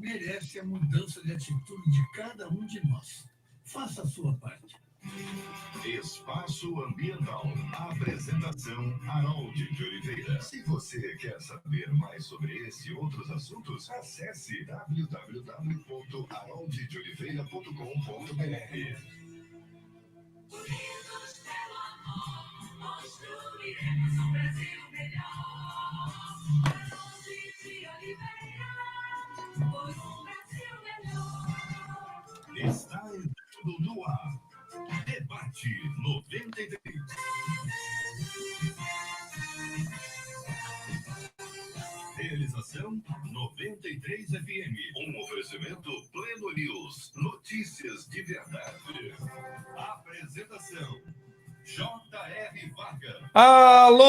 merece a mudança de atitude de cada um de nós. Faça a sua parte. Espaço Ambiental. Apresentação Harold de Oliveira. Se você quer saber mais sobre esse e outros assuntos, acesse www.harolddeoliveira.com.br. Unidos pelo amor, construiremos um Brasil melhor. Harold de Oliveira, por um Brasil melhor. Está entrando no ar. Debate 93. Realização 93 FM. Um oferecimento Pleno News. Notícias de verdade. Apresentação J.R. Vargas. Alô,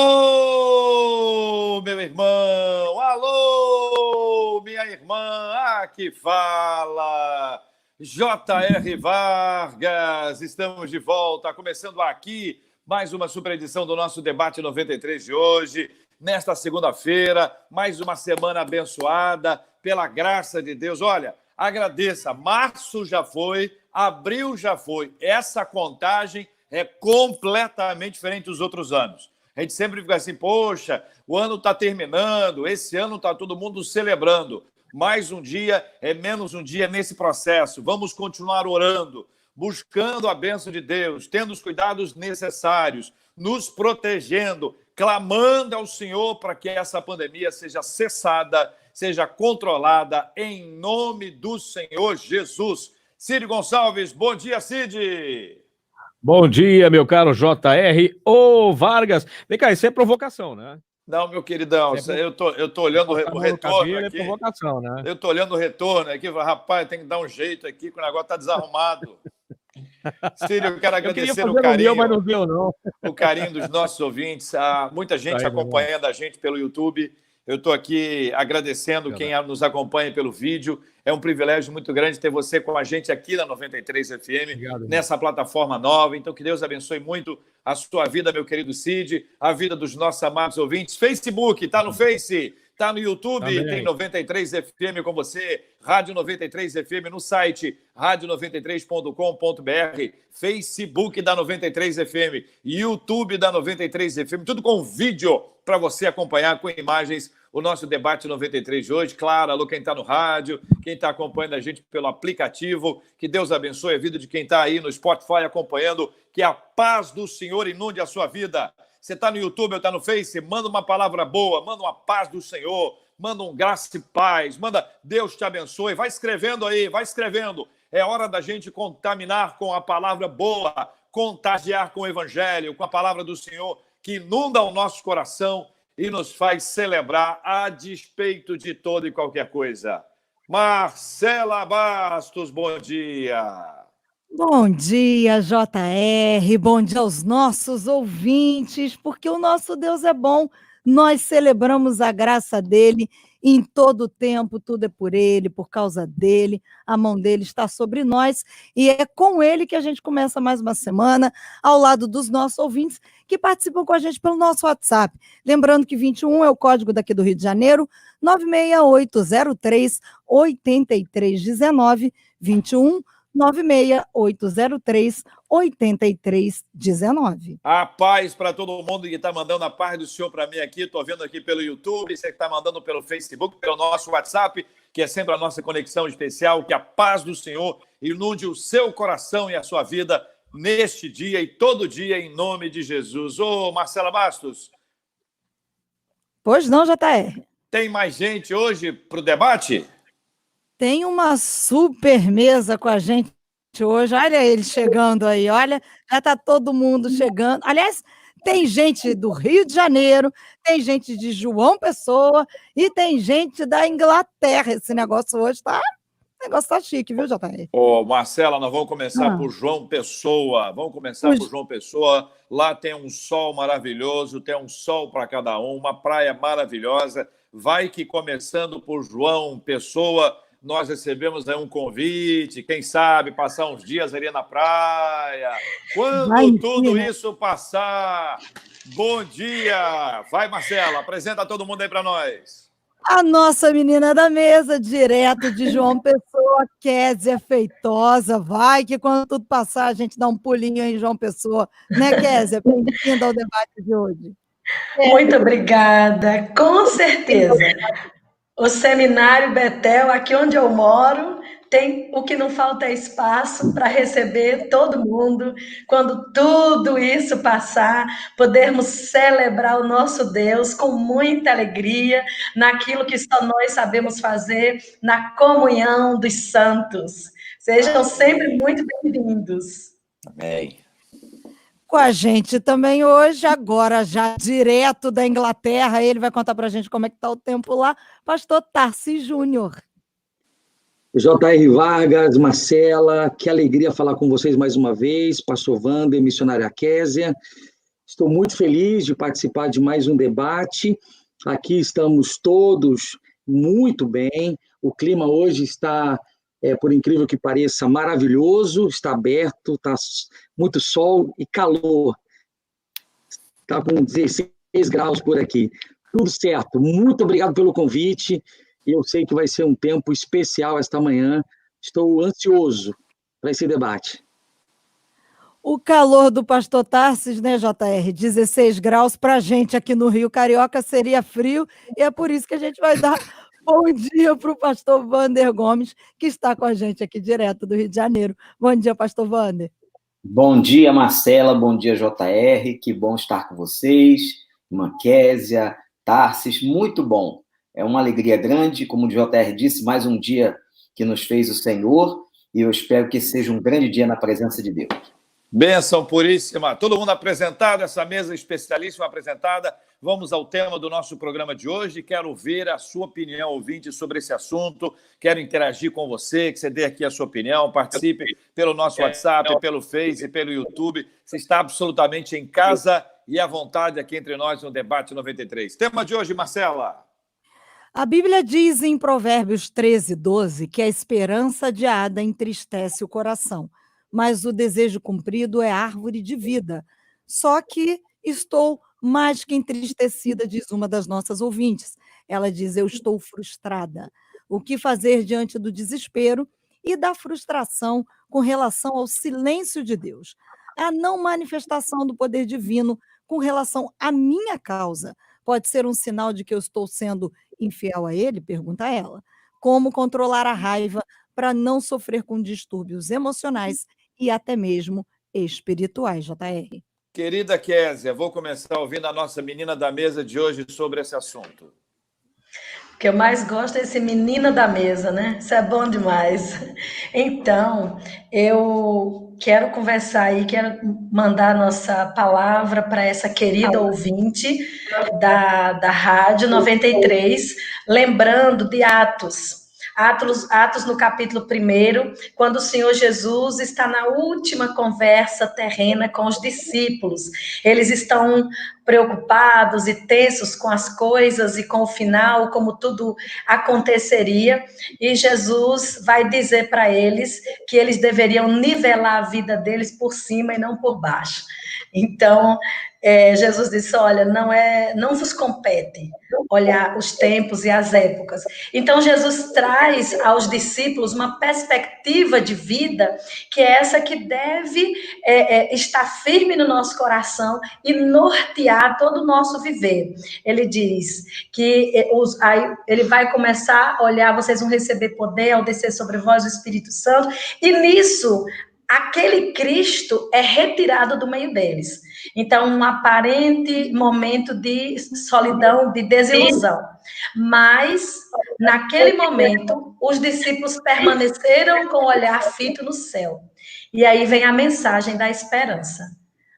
meu irmão! Alô, minha irmã! Aqui fala J.R. Vargas. Estamos de volta, começando aqui mais uma super edição do nosso Debate 93 de hoje. Nesta segunda-feira, mais uma semana abençoada, pela graça de Deus. Olha, agradeça, março já foi, abril já foi. Essa contagem é completamente diferente dos outros anos. A gente sempre fica assim, poxa, o ano está terminando, esse ano está todo mundo celebrando. Mais um dia é menos um dia nesse processo. Vamos continuar orando, buscando a bênção de Deus, tendo os cuidados necessários, nos protegendo, clamando ao Senhor para que essa pandemia seja cessada, seja controlada, em nome do Senhor Jesus. Cid Gonçalves, bom dia, Cid! Bom dia, meu caro J.R. Ô, Vargas. Vem cá, isso é provocação, né? Não, meu queridão, eu tô olhando o retorno aqui. É provocação, né? Eu tô olhando o retorno aqui, rapaz, tem que dar um jeito aqui, que o negócio tá desarrumado. Círio, eu quero agradecer o carinho, mas não deu, não. O carinho dos nossos ouvintes. Há muita gente acompanhando a gente pelo YouTube. Eu estou aqui agradecendo quem nos acompanha pelo vídeo. É um privilégio muito grande ter você com a gente aqui na 93 FM, Obrigado, nessa plataforma nova. Então, que Deus abençoe muito a sua vida, meu querido Cid, a vida dos nossos amados ouvintes. Facebook, está no Face, está no YouTube, tem 93 FM com você, Rádio 93 FM no site radio93.com.br, Facebook da 93 FM, YouTube da 93 FM, tudo com vídeo para você acompanhar com imagens o nosso debate 93 de hoje. Claro, alô, quem está no rádio, quem está acompanhando a gente pelo aplicativo, que Deus abençoe a vida de quem está aí no Spotify acompanhando, que a paz do Senhor inunde a sua vida. Você está no YouTube ou está no Face, manda uma palavra boa, manda uma paz do Senhor, manda um graça e paz, manda Deus te abençoe. Vai escrevendo aí, vai escrevendo. É hora da gente contaminar com a palavra boa, contagiar com o Evangelho, com a palavra do Senhor, que inunda o nosso coração e nos faz celebrar a despeito de toda e qualquer coisa. Marcela Bastos, bom dia. Bom dia, JR, bom dia aos nossos ouvintes, porque o nosso Deus é bom, nós celebramos a graça dele em todo o tempo, tudo é por ele, por causa dele, a mão dele está sobre nós, e é com ele que a gente começa mais uma semana, ao lado dos nossos ouvintes, que participam com a gente pelo nosso WhatsApp. Lembrando que 21 é o código daqui do Rio de Janeiro, 96803-8319, 21 96803-8319. A paz para todo mundo que está mandando a paz do Senhor para mim aqui. Estou vendo aqui pelo YouTube, você que está mandando pelo Facebook, pelo nosso WhatsApp, que é sempre a nossa conexão especial. Que a paz do Senhor inunde o seu coração e a sua vida neste dia e todo dia, em nome de Jesus. Ô, Marcela Bastos. Pois não, JR. Tem mais gente hoje para o debate? Tem uma super mesa com a gente hoje. Olha ele chegando aí, olha, já está todo mundo chegando. Aliás, tem gente do Rio de Janeiro, tem gente de João Pessoa e tem gente da Inglaterra. Esse negócio hoje está... O negócio tá chique, viu, JR? Ô, Marcela, nós vamos começar por João Pessoa. Vamos começar por João Pessoa. Lá tem um sol maravilhoso, tem um sol para cada um, uma praia maravilhosa. Vai que começando por João Pessoa, nós recebemos aí um convite, quem sabe passar uns dias ali na praia. Quando tudo isso passar, bom dia! Vai, Marcela, apresenta todo mundo aí para nós. A nossa menina da mesa, direto de João Pessoa, Kézia Feitosa. Vai que quando tudo passar, a gente dá um pulinho em João Pessoa. Né, Kézia? Bem-vinda ao debate de hoje. Muito obrigada, com certeza. O Seminário Betel, aqui onde eu moro, tem o que não falta é espaço para receber todo mundo. Quando tudo isso passar, podermos celebrar o nosso Deus com muita alegria, naquilo que só nós sabemos fazer, na comunhão dos santos. Sejam sempre muito bem-vindos. Amém. Com a gente também hoje, agora já direto da Inglaterra, ele vai contar para a gente como é que está o tempo lá, pastor Tarcis Júnior. J.R. Vargas, Marcela, que alegria falar com vocês mais uma vez, pastor Wander, missionária Kézia. Estou muito feliz de participar de mais um debate. Aqui estamos todos muito bem. O clima hoje está, por incrível que pareça, maravilhoso, está aberto, está muito sol e calor. Está com 16 graus por aqui. Tudo certo. Muito obrigado pelo convite. Eu sei que vai ser um tempo especial esta manhã. Estou ansioso para esse debate. O calor do pastor Tarcis, né, JR? 16 graus para a gente aqui no Rio Carioca seria frio, e é por isso que a gente vai dar bom dia para o pastor Wander Gomes, que está com a gente aqui direto do Rio de Janeiro. Bom dia, pastor Wander. Bom dia, Marcela. Bom dia, JR. Que bom estar com vocês. Irmã Kézia, Tarcis, muito bom. É uma alegria grande, como o JR disse, mais um dia que nos fez o Senhor, e eu espero que seja um grande dia na presença de Deus. Bênção puríssima. Todo mundo apresentado, essa mesa especialíssima apresentada. Vamos ao tema do nosso programa de hoje. Quero ouvir a sua opinião, ouvinte, sobre esse assunto. Quero interagir com você, que você dê aqui a sua opinião. Participe pelo nosso WhatsApp, pelo Face, pelo YouTube. Você está absolutamente em casa e à vontade aqui entre nós no Debate 93. Tema de hoje, Marcela. A Bíblia diz em Provérbios 13:12 que a esperança adiada entristece o coração, mas o desejo cumprido é árvore de vida. Só que estou mais que entristecida, diz uma das nossas ouvintes. Ela diz, eu estou frustrada. O que fazer diante do desespero e da frustração com relação ao silêncio de Deus? A não manifestação do poder divino com relação à minha causa pode ser um sinal de que eu estou sendo infiel a ele? Pergunta ela. Como controlar a raiva para não sofrer com distúrbios emocionais e até mesmo espirituais, JR? Querida Kézia, vou começar ouvindo a nossa menina da mesa de hoje sobre esse assunto. O que eu mais gosto é esse menina da mesa, né? Isso é bom demais. Então, eu quero conversar aí, quero mandar nossa palavra para essa querida ouvinte da Rádio 93, lembrando de Atos no capítulo 1, quando o Senhor Jesus está na última conversa terrena com os discípulos. Eles estão preocupados e tensos com as coisas e com o final, como tudo aconteceria, e Jesus vai dizer para eles que eles deveriam nivelar a vida deles por cima e não por baixo. Então, Jesus disse, olha, não vos compete olhar os tempos e as épocas. Então, Jesus traz aos discípulos uma perspectiva de vida que é essa que deve estar firme no nosso coração e nortear todo o nosso viver. Ele diz que ele vai começar a olhar, vocês vão receber poder ao descer sobre vós o Espírito Santo, e nisso, aquele Cristo é retirado do meio deles. Então, um aparente momento de solidão, de desilusão. Mas, naquele momento, os discípulos permaneceram com o olhar fito no céu. E aí vem a mensagem da esperança.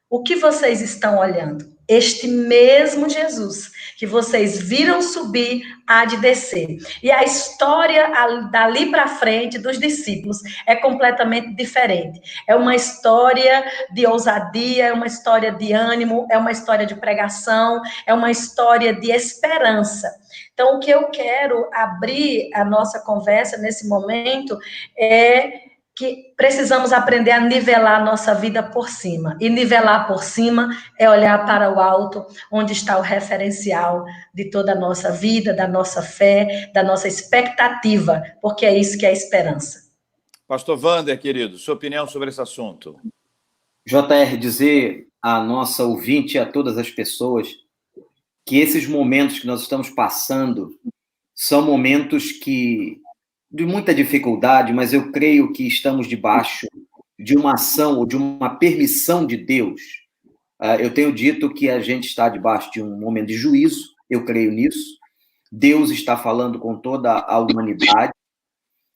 O que vocês estão olhando? Este mesmo Jesus que vocês viram subir há de descer. E a história dali para frente dos discípulos é completamente diferente. É uma história de ousadia, é uma história de ânimo, é uma história de pregação, é uma história de esperança. Então, o que eu quero abrir a nossa conversa nesse momento é que precisamos aprender a nivelar a nossa vida por cima. E nivelar por cima é olhar para o alto, onde está o referencial de toda a nossa vida, da nossa fé, da nossa expectativa, porque é isso que é esperança. Pastor Wander, querido, sua opinião sobre esse assunto? JR, dizer à nossa ouvinte e a todas as pessoas que esses momentos que nós estamos passando são momentos de muita dificuldade, mas eu creio que estamos debaixo de uma ação ou de uma permissão de Deus. Eu tenho dito que a gente está debaixo de um momento de juízo, eu creio nisso. Deus está falando com toda a humanidade.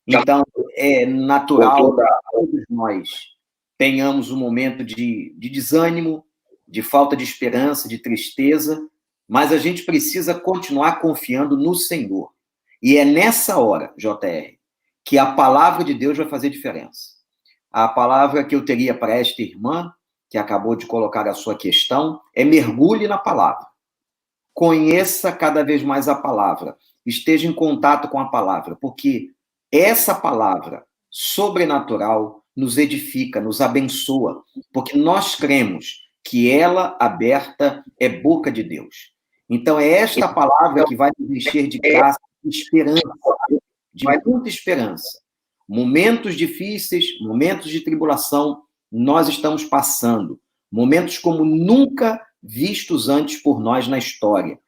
Então, é natural que todos nós tenhamos um momento de desânimo, de falta de esperança, de tristeza, mas a gente precisa continuar confiando no Senhor. E é nessa hora, JR, que a palavra de Deus vai fazer diferença. A palavra que eu teria para esta irmã, que acabou de colocar a sua questão, é mergulhe na palavra. Conheça cada vez mais a palavra. Esteja em contato com a palavra, porque essa palavra sobrenatural nos edifica, nos abençoa, porque nós cremos que ela aberta é boca de Deus. Então é esta palavra que vai nos encher de graça, de esperança, de muita esperança. Momentos difíceis, momentos de tribulação, nós estamos passando. Momentos como nunca vistos antes por nós na história.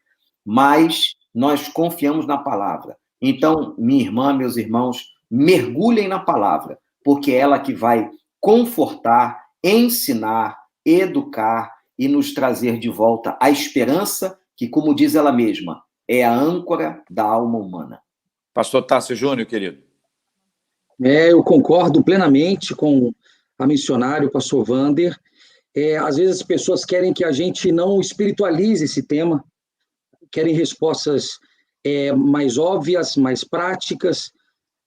Mas nós confiamos na palavra. Então, minha irmã, meus irmãos, mergulhem na palavra, porque é ela que vai confortar, ensinar, educar e nos trazer de volta a esperança que, como diz ela mesma, é a âncora da alma humana. Pastor Tássio Júnior, querido. Eu concordo plenamente com a missionária, o pastor Wander. Às vezes as pessoas querem que a gente não espiritualize esse tema, querem respostas mais óbvias, mais práticas,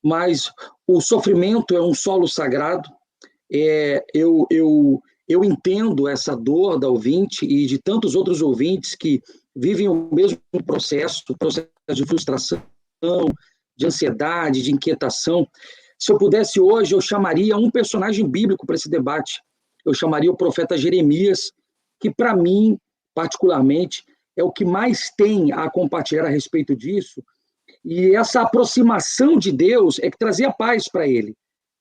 mas o sofrimento é um solo sagrado. Eu entendo essa dor da ouvinte e de tantos outros ouvintes que vivem o mesmo processo de frustração, de ansiedade, de inquietação. Se eu pudesse hoje, eu chamaria um personagem bíblico para esse debate. Eu chamaria o profeta Jeremias, que para mim, particularmente, é o que mais tem a compartilhar a respeito disso. E essa aproximação de Deus é que trazia paz para ele.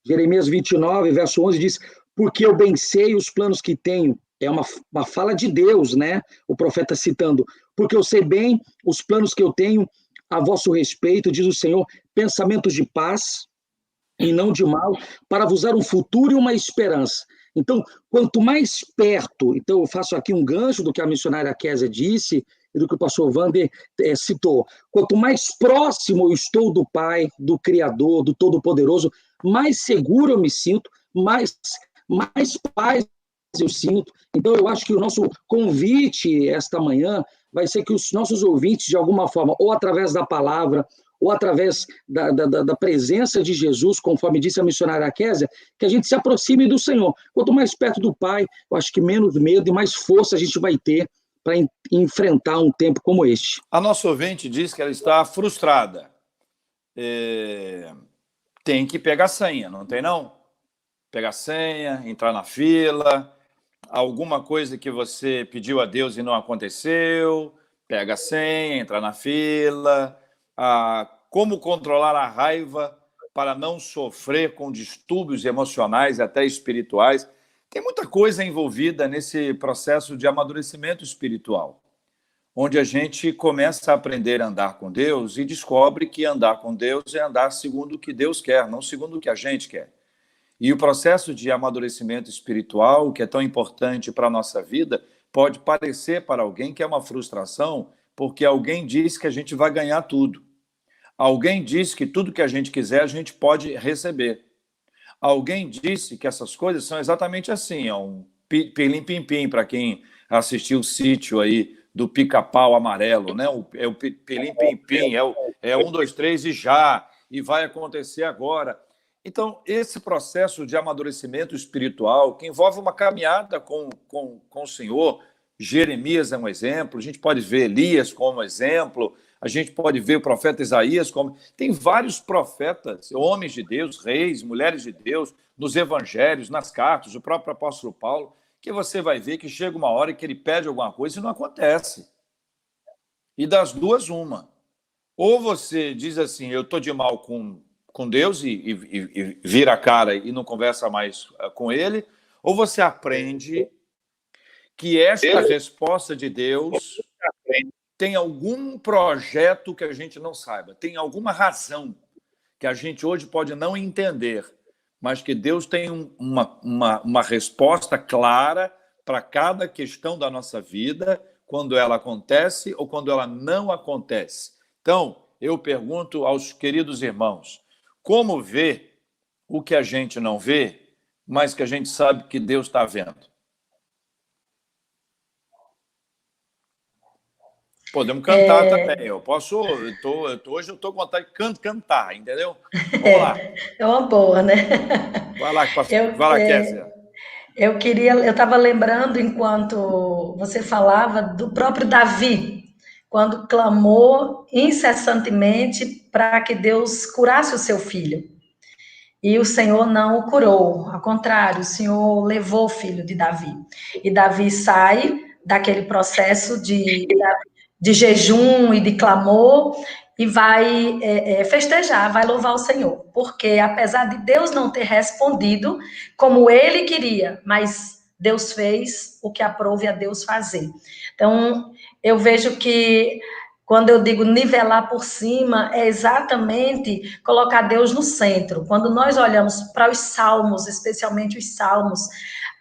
Jeremias 29, verso 11 diz: porque eu bem sei os planos que tenho. É uma fala de Deus, né? O profeta citando: porque eu sei bem os planos que eu tenho a vosso respeito, diz o Senhor, pensamentos de paz e não de mal, para vos dar um futuro e uma esperança. Então, quanto mais perto, então eu faço aqui um gancho do que a missionária Kézia disse e do que o pastor Wander citou, quanto mais próximo eu estou do Pai, do Criador, do Todo-Poderoso, mais seguro eu me sinto, mais paz eu sinto. Então, eu acho que o nosso convite esta manhã vai ser que os nossos ouvintes, de alguma forma, ou através da palavra, ou através da presença de Jesus, conforme disse a missionária Kézia, que a gente se aproxime do Senhor. Quanto mais perto do Pai, eu acho que menos medo e mais força a gente vai ter para enfrentar um tempo como este. A nossa ouvinte diz que ela está frustrada. Tem que pegar senha, não tem não? Pegar senha, entrar na fila, alguma coisa que você pediu a Deus e não aconteceu, pega a senha, entra na fila. Como controlar a raiva para não sofrer com distúrbios emocionais, até espirituais. Tem muita coisa envolvida nesse processo de amadurecimento espiritual, onde a gente começa a aprender a andar com Deus e descobre que andar com Deus é andar segundo o que Deus quer, não segundo o que a gente quer. E o processo de amadurecimento espiritual, que é tão importante para a nossa vida, pode parecer para alguém que é uma frustração, porque alguém diz que a gente vai ganhar tudo. Alguém disse que tudo que a gente quiser, a gente pode receber. Alguém disse que essas coisas são exatamente assim, um pilim-pim-pim, para quem assistiu o sítio aí do Pica-Pau Amarelo, né? É o pilim-pim-pim, é 1, 2, 3 e já, e vai acontecer agora. Então, esse processo de amadurecimento espiritual, que envolve uma caminhada com o Senhor, Jeremias é um exemplo, a gente pode ver Elias como exemplo, a gente pode ver o profeta Isaías, como tem vários profetas, homens de Deus, reis, mulheres de Deus, nos evangelhos, nas cartas, o próprio apóstolo Paulo, que você vai ver que chega uma hora que ele pede alguma coisa e não acontece. E das duas, uma. Ou você diz assim, eu estou de mal com Deus e vira a cara e não conversa mais com ele, ou você aprende que esta resposta de Deus tem algum projeto que a gente não saiba, tem alguma razão que a gente hoje pode não entender, mas que Deus tem uma resposta clara para cada questão da nossa vida, quando ela acontece ou quando ela não acontece. Então, eu pergunto aos queridos irmãos, como ver o que a gente não vê, mas que a gente sabe que Deus está vendo? Podemos cantar também. Hoje eu estou com vontade de cantar, entendeu? Vamos lá. É uma boa, né? Vai lá, Kézia. Eu estava lembrando, enquanto você falava, do próprio Davi, quando clamou incessantemente para que Deus curasse o seu filho. E o Senhor não o curou, ao contrário, o Senhor levou o filho de Davi. E Davi sai daquele processo de jejum e de clamor e vai festejar, vai louvar o Senhor. Porque apesar de Deus não ter respondido como ele queria, mas Deus fez o que aprouve a Deus fazer. Então, eu vejo que quando eu digo nivelar por cima, é exatamente colocar Deus no centro. Quando nós olhamos para os salmos, especialmente os salmos,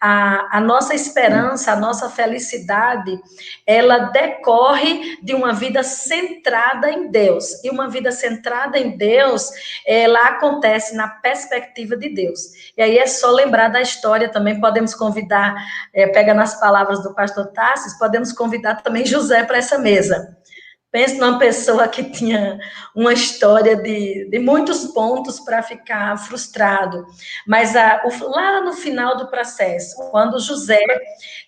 a nossa esperança, a nossa felicidade, ela decorre de uma vida centrada em Deus. E uma vida centrada em Deus, ela acontece na perspectiva de Deus. E aí é só lembrar da história também, podemos convidar, pega nas palavras do pastor Tarsis, podemos convidar também José para essa mesa. Pense numa pessoa que tinha uma história de muitos pontos para ficar frustrado. Mas lá no final do processo, quando José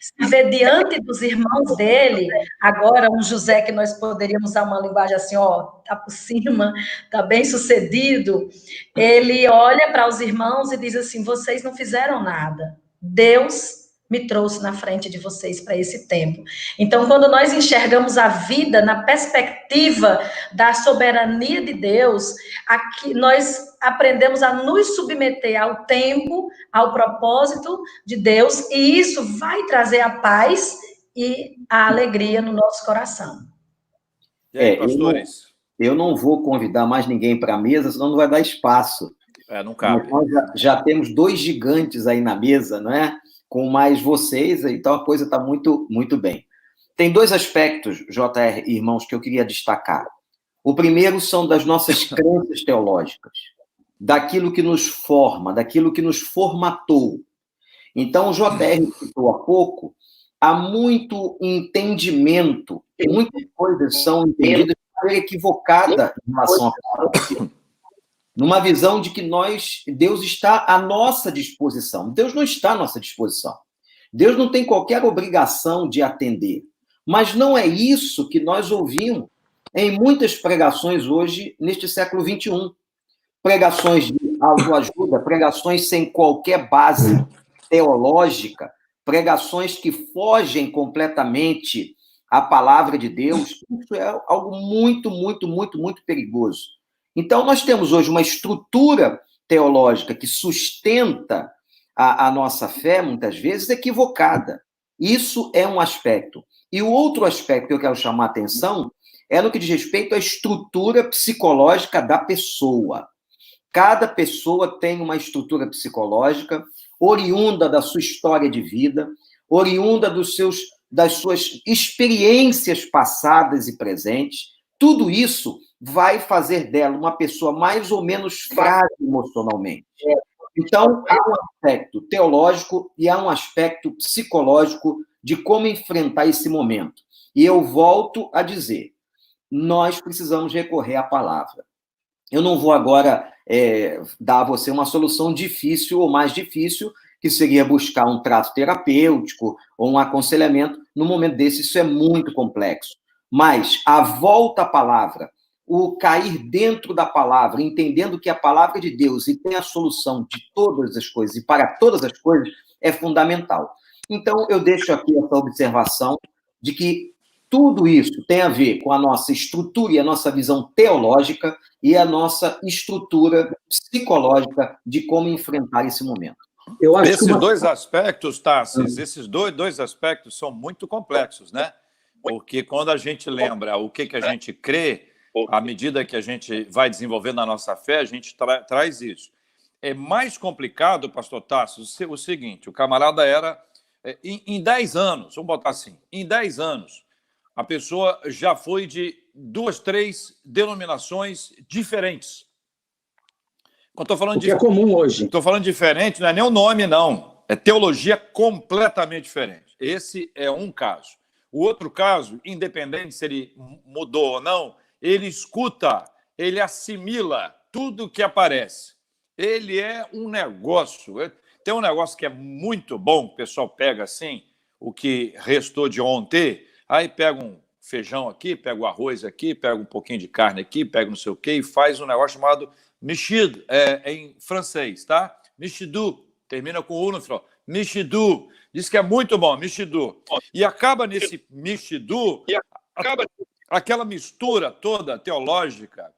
se vê diante dos irmãos dele, agora um José que nós poderíamos usar uma linguagem assim, tá por cima, tá bem sucedido, ele olha para os irmãos e diz assim, vocês não fizeram nada. Deus me trouxe na frente de vocês para esse tempo. Então, quando nós enxergamos a vida na perspectiva da soberania de Deus, aqui nós aprendemos a nos submeter ao tempo, ao propósito de Deus, e isso vai trazer a paz e a alegria no nosso coração. E aí, pastores? Eu não vou convidar mais ninguém para a mesa, senão não vai dar espaço. Não cabe. Nós já temos 2 gigantes aí na mesa, não é? Com mais vocês, então a coisa está muito, muito bem. Tem 2 aspectos, JR e irmãos, que eu queria destacar. O primeiro são das nossas crenças teológicas, daquilo que nos forma, daquilo que nos formatou. Então, o JR citou há pouco, há muito entendimento, muitas coisas são entendidas de maneira equivocada em relação à palavra de Deus. Numa visão de que Deus está à nossa disposição. Deus não está à nossa disposição. Deus não tem qualquer obrigação de atender. Mas não é isso que nós ouvimos em muitas pregações hoje, neste século XXI. Pregações de autoajuda, pregações sem qualquer base teológica, pregações que fogem completamente à palavra de Deus. Isso é algo muito, muito, muito, muito perigoso. Então, nós temos hoje uma estrutura teológica que sustenta a nossa fé, muitas vezes, equivocada. Isso é um aspecto. E o outro aspecto que eu quero chamar a atenção é no que diz respeito à estrutura psicológica da pessoa. Cada pessoa tem uma estrutura psicológica oriunda da sua história de vida, oriunda das suas experiências passadas e presentes. Tudo isso vai fazer dela uma pessoa mais ou menos frágil emocionalmente. Então, há um aspecto teológico e há um aspecto psicológico de como enfrentar esse momento. E eu volto a dizer, nós precisamos recorrer à palavra. Eu não vou agora dar a você uma solução difícil ou mais difícil, que seria buscar um trato terapêutico ou um aconselhamento. No momento desse, isso é muito complexo. mas a volta à palavra, o cair dentro da palavra, entendendo que a palavra de Deus e tem a solução de todas as coisas e para todas as coisas, é fundamental. Então, eu deixo aqui essa observação de que tudo isso tem a ver com a nossa estrutura e a nossa visão teológica e a nossa estrutura psicológica de como enfrentar esse momento. Eu acho Esses que dois aspectos, Tarsis, esses dois aspectos são muito complexos, né? Porque quando a gente lembra o que a gente crê, à medida que a gente vai desenvolvendo a nossa fé, a gente traz isso. É mais complicado, pastor Tarsis, o seguinte, o camarada era, em 10 anos, vamos botar assim, em 10 anos, a pessoa já foi de 2, 3 denominações diferentes. Estou falando o que é comum hoje. Estou falando diferente, não é nem o nome, não. É teologia completamente diferente. Esse é um caso. O outro caso, independente se ele mudou ou não, ele escuta, ele assimila tudo que aparece. Ele é um negócio. Tem um negócio que é muito bom, o pessoal pega assim, o que restou de ontem, aí pega um feijão aqui, pega o arroz aqui, pega um pouquinho de carne aqui, pega não sei o quê e faz um negócio chamado michido, em francês, tá? Michidu, termina com U no final. Michidu, diz que é muito bom, michidu. E acaba nesse michidu, aquela mistura toda teológica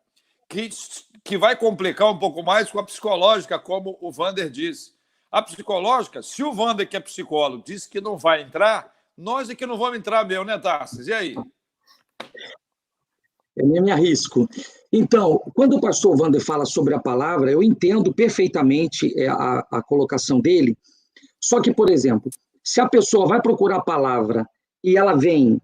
que vai complicar um pouco mais com a psicológica, como o Wander disse. A psicológica, se o Wander, que é psicólogo, disse que não vai entrar, nós é que não vamos entrar mesmo, né, Tarsis? E aí? Eu nem me arrisco. Então, quando o pastor Wander fala sobre a palavra, eu entendo perfeitamente a colocação dele, só que, por exemplo, se a pessoa vai procurar a palavra e ela vem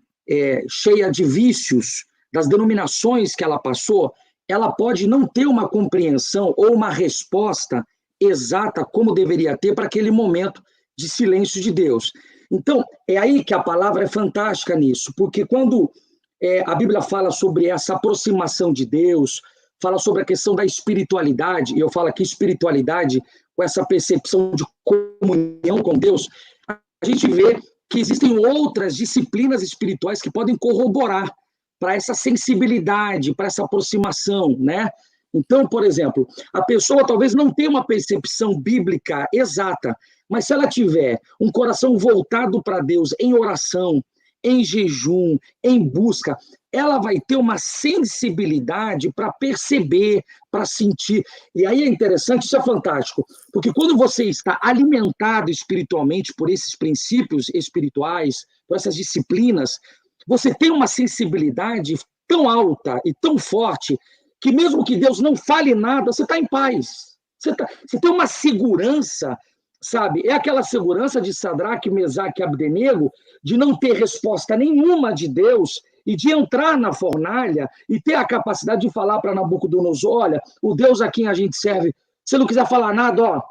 cheia de vícios das denominações que ela passou, ela pode não ter uma compreensão ou uma resposta exata como deveria ter para aquele momento de silêncio de Deus. Então, é aí que a palavra é fantástica nisso, porque quando a Bíblia fala sobre essa aproximação de Deus, fala sobre a questão da espiritualidade, e eu falo aqui espiritualidade com essa percepção de comunhão com Deus, a gente vê que existem outras disciplinas espirituais que podem corroborar para essa sensibilidade, para essa aproximação, né? Então, por exemplo, a pessoa talvez não tenha uma percepção bíblica exata, mas se ela tiver um coração voltado para Deus em oração, em jejum, em busca, ela vai ter uma sensibilidade para perceber, para sentir. E aí é interessante, isso é fantástico, porque quando você está alimentado espiritualmente por esses princípios espirituais, por essas disciplinas, você tem uma sensibilidade tão alta e tão forte que mesmo que Deus não fale nada, você está em paz. Você tem uma segurança, sabe? É aquela segurança de Sadraque, Mesaque e Abdenego, de não ter resposta nenhuma de Deus e de entrar na fornalha e ter a capacidade de falar para Nabucodonosor, olha, o Deus a quem a gente serve, se não quiser falar nada, ó,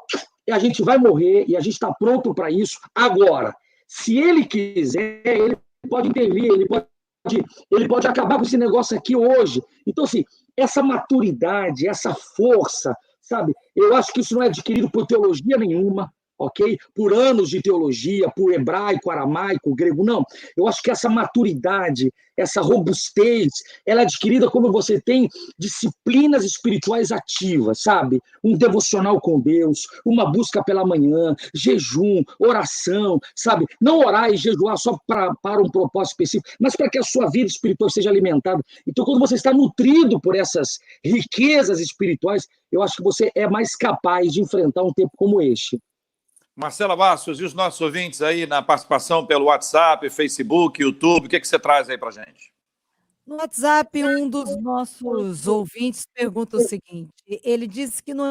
a gente vai morrer e a gente está pronto para isso agora. Se ele quiser, ele pode intervir, ele pode acabar com esse negócio aqui hoje. Então, assim, essa maturidade, essa força, sabe? Eu acho que isso não é adquirido por teologia nenhuma, ok? Por anos de teologia, por hebraico, aramaico, grego, não. Eu acho que essa maturidade, essa robustez, ela é adquirida quando você tem disciplinas espirituais ativas, sabe? Um devocional com Deus, uma busca pela manhã, jejum, oração, sabe? Não orar e jejuar só para um propósito específico, mas para que a sua vida espiritual seja alimentada. Então, quando você está nutrido por essas riquezas espirituais, eu acho que você é mais capaz de enfrentar um tempo como este. Marcela Bastos, e os nossos ouvintes aí na participação pelo WhatsApp, Facebook, YouTube, o que você traz aí para a gente? No WhatsApp, um dos nossos ouvintes pergunta o seguinte: ele disse que no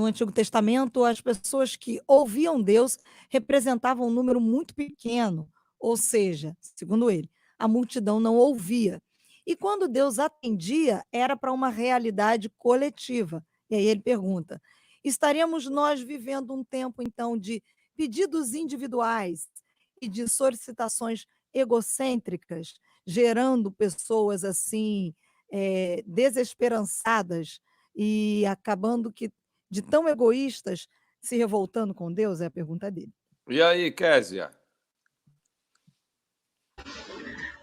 Antigo Testamento as pessoas que ouviam Deus representavam um número muito pequeno, ou seja, segundo ele, a multidão não ouvia. E quando Deus atendia, era para uma realidade coletiva. E aí ele pergunta: estaríamos nós vivendo um tempo, então, de pedidos individuais e de solicitações egocêntricas, gerando pessoas assim, desesperançadas e acabando que, de tão egoístas, se revoltando com Deus? É a pergunta dele. E aí, Késia?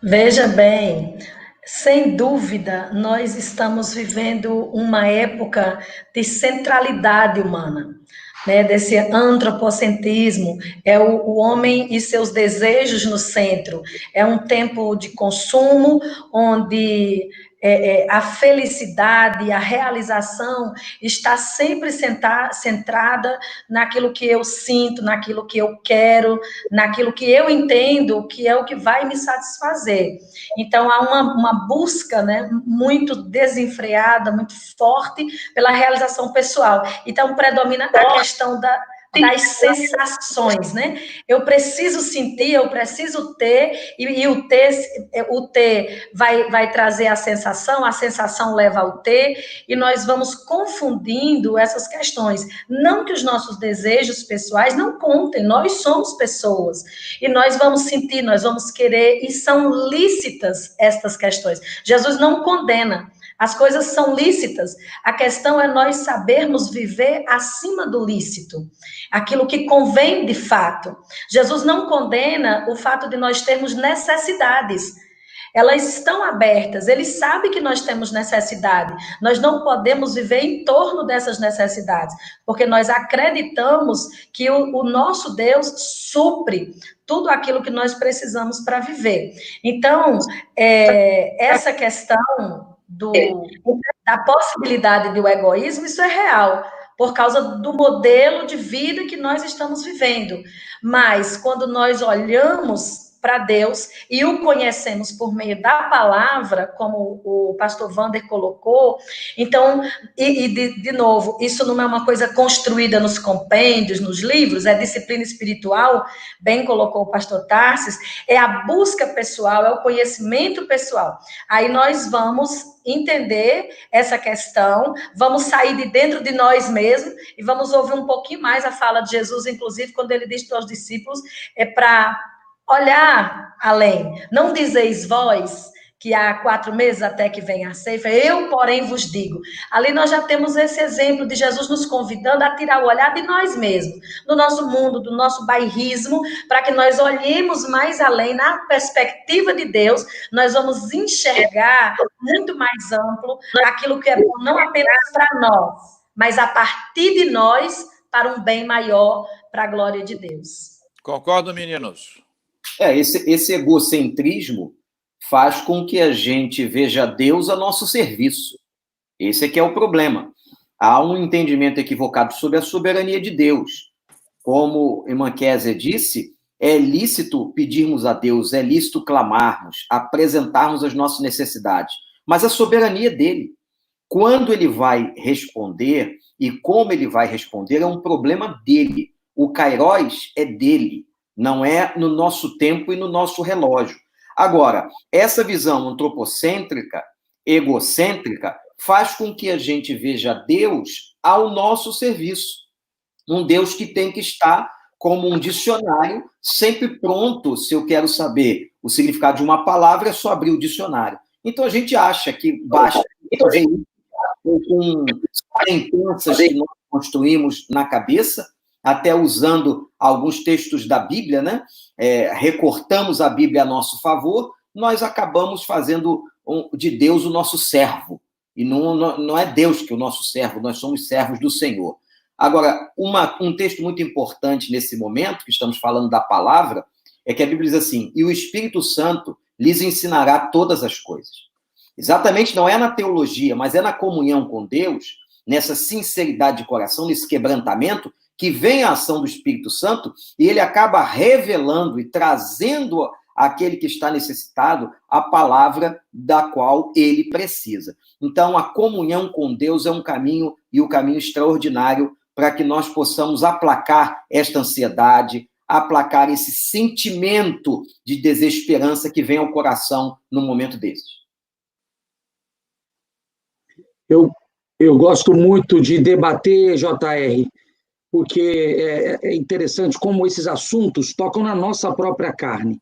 Veja bem, sem dúvida, nós estamos vivendo uma época de centralidade humana, né? Desse antropocentrismo, é o homem e seus desejos no centro. É um tempo de consumo, onde a felicidade, a realização está sempre centrada naquilo que eu sinto, naquilo que eu quero, naquilo que eu entendo que é o que vai me satisfazer. Então, há uma busca, né, muito desenfreada, muito forte pela realização pessoal. Então, predomina a questão das sensações, né? Eu preciso sentir, eu preciso ter, e o ter vai trazer a sensação leva ao ter, e nós vamos confundindo essas questões. Não que os nossos desejos pessoais não contem, nós somos pessoas, e nós vamos sentir, nós vamos querer, e são lícitas estas questões. Jesus não condena, as coisas são lícitas, a questão é nós sabermos viver acima do lícito, aquilo que convém de fato. Jesus não condena o fato de nós termos necessidades, elas estão abertas, ele sabe que nós temos necessidade, nós não podemos viver em torno dessas necessidades, porque nós acreditamos que o nosso Deus supre tudo aquilo que nós precisamos para viver. Então, essa questão da possibilidade do egoísmo, isso é real, por causa do modelo de vida que nós estamos vivendo. Mas, quando nós olhamos para Deus e o conhecemos por meio da palavra, como o pastor Wander colocou, então, de novo, isso não é uma coisa construída nos compêndios, nos livros, é disciplina espiritual, bem colocou o pastor Tarsis, é a busca pessoal, é o conhecimento pessoal. Aí nós vamos entender essa questão, vamos sair de dentro de nós mesmos e vamos ouvir um pouquinho mais a fala de Jesus, inclusive, quando ele diz para os discípulos, para olhar além. Não dizeis vós que há 4 meses até que venha a ceifa, eu, porém, vos digo. Ali nós já temos esse exemplo de Jesus nos convidando a tirar o olhar de nós mesmos, do nosso mundo, do nosso bairrismo, para que nós olhemos mais além, na perspectiva de Deus, nós vamos enxergar muito mais amplo aquilo que é bom, não apenas para nós, mas a partir de nós, para um bem maior, para a glória de Deus. Concordo, meninos? Esse egocentrismo faz com que a gente veja Deus a nosso serviço. Esse é que é o problema. Há um entendimento equivocado sobre a soberania de Deus. Como irmã Kézia disse, é lícito pedirmos a Deus, é lícito clamarmos, apresentarmos as nossas necessidades, mas a soberania é dele. Quando ele vai responder e como ele vai responder é um problema dele. O kairós é dele, não é no nosso tempo e no nosso relógio. Agora, essa visão antropocêntrica, egocêntrica, faz com que a gente veja Deus ao nosso serviço. Um Deus que tem que estar como um dicionário, sempre pronto, se eu quero saber o significado de uma palavra, é só abrir o dicionário. Então, a gente acha que basta com sentenças que nós construímos na cabeça, até usando alguns textos da Bíblia, né? Recortamos a Bíblia a nosso favor, nós acabamos fazendo de Deus o nosso servo. E não é Deus que é o nosso servo, nós somos servos do Senhor. Agora, um texto muito importante nesse momento, que estamos falando da palavra, é que a Bíblia diz assim, e o Espírito Santo lhes ensinará todas as coisas. Exatamente, não é na teologia, mas é na comunhão com Deus, nessa sinceridade de coração, nesse quebrantamento, que vem a ação do Espírito Santo e ele acaba revelando e trazendo àquele que está necessitado a palavra da qual ele precisa. Então, a comunhão com Deus é um caminho e um caminho extraordinário para que nós possamos aplacar esta ansiedade, aplacar esse sentimento de desesperança que vem ao coração no momento desses. Eu gosto muito de debater, JR, porque é interessante como esses assuntos tocam na nossa própria carne.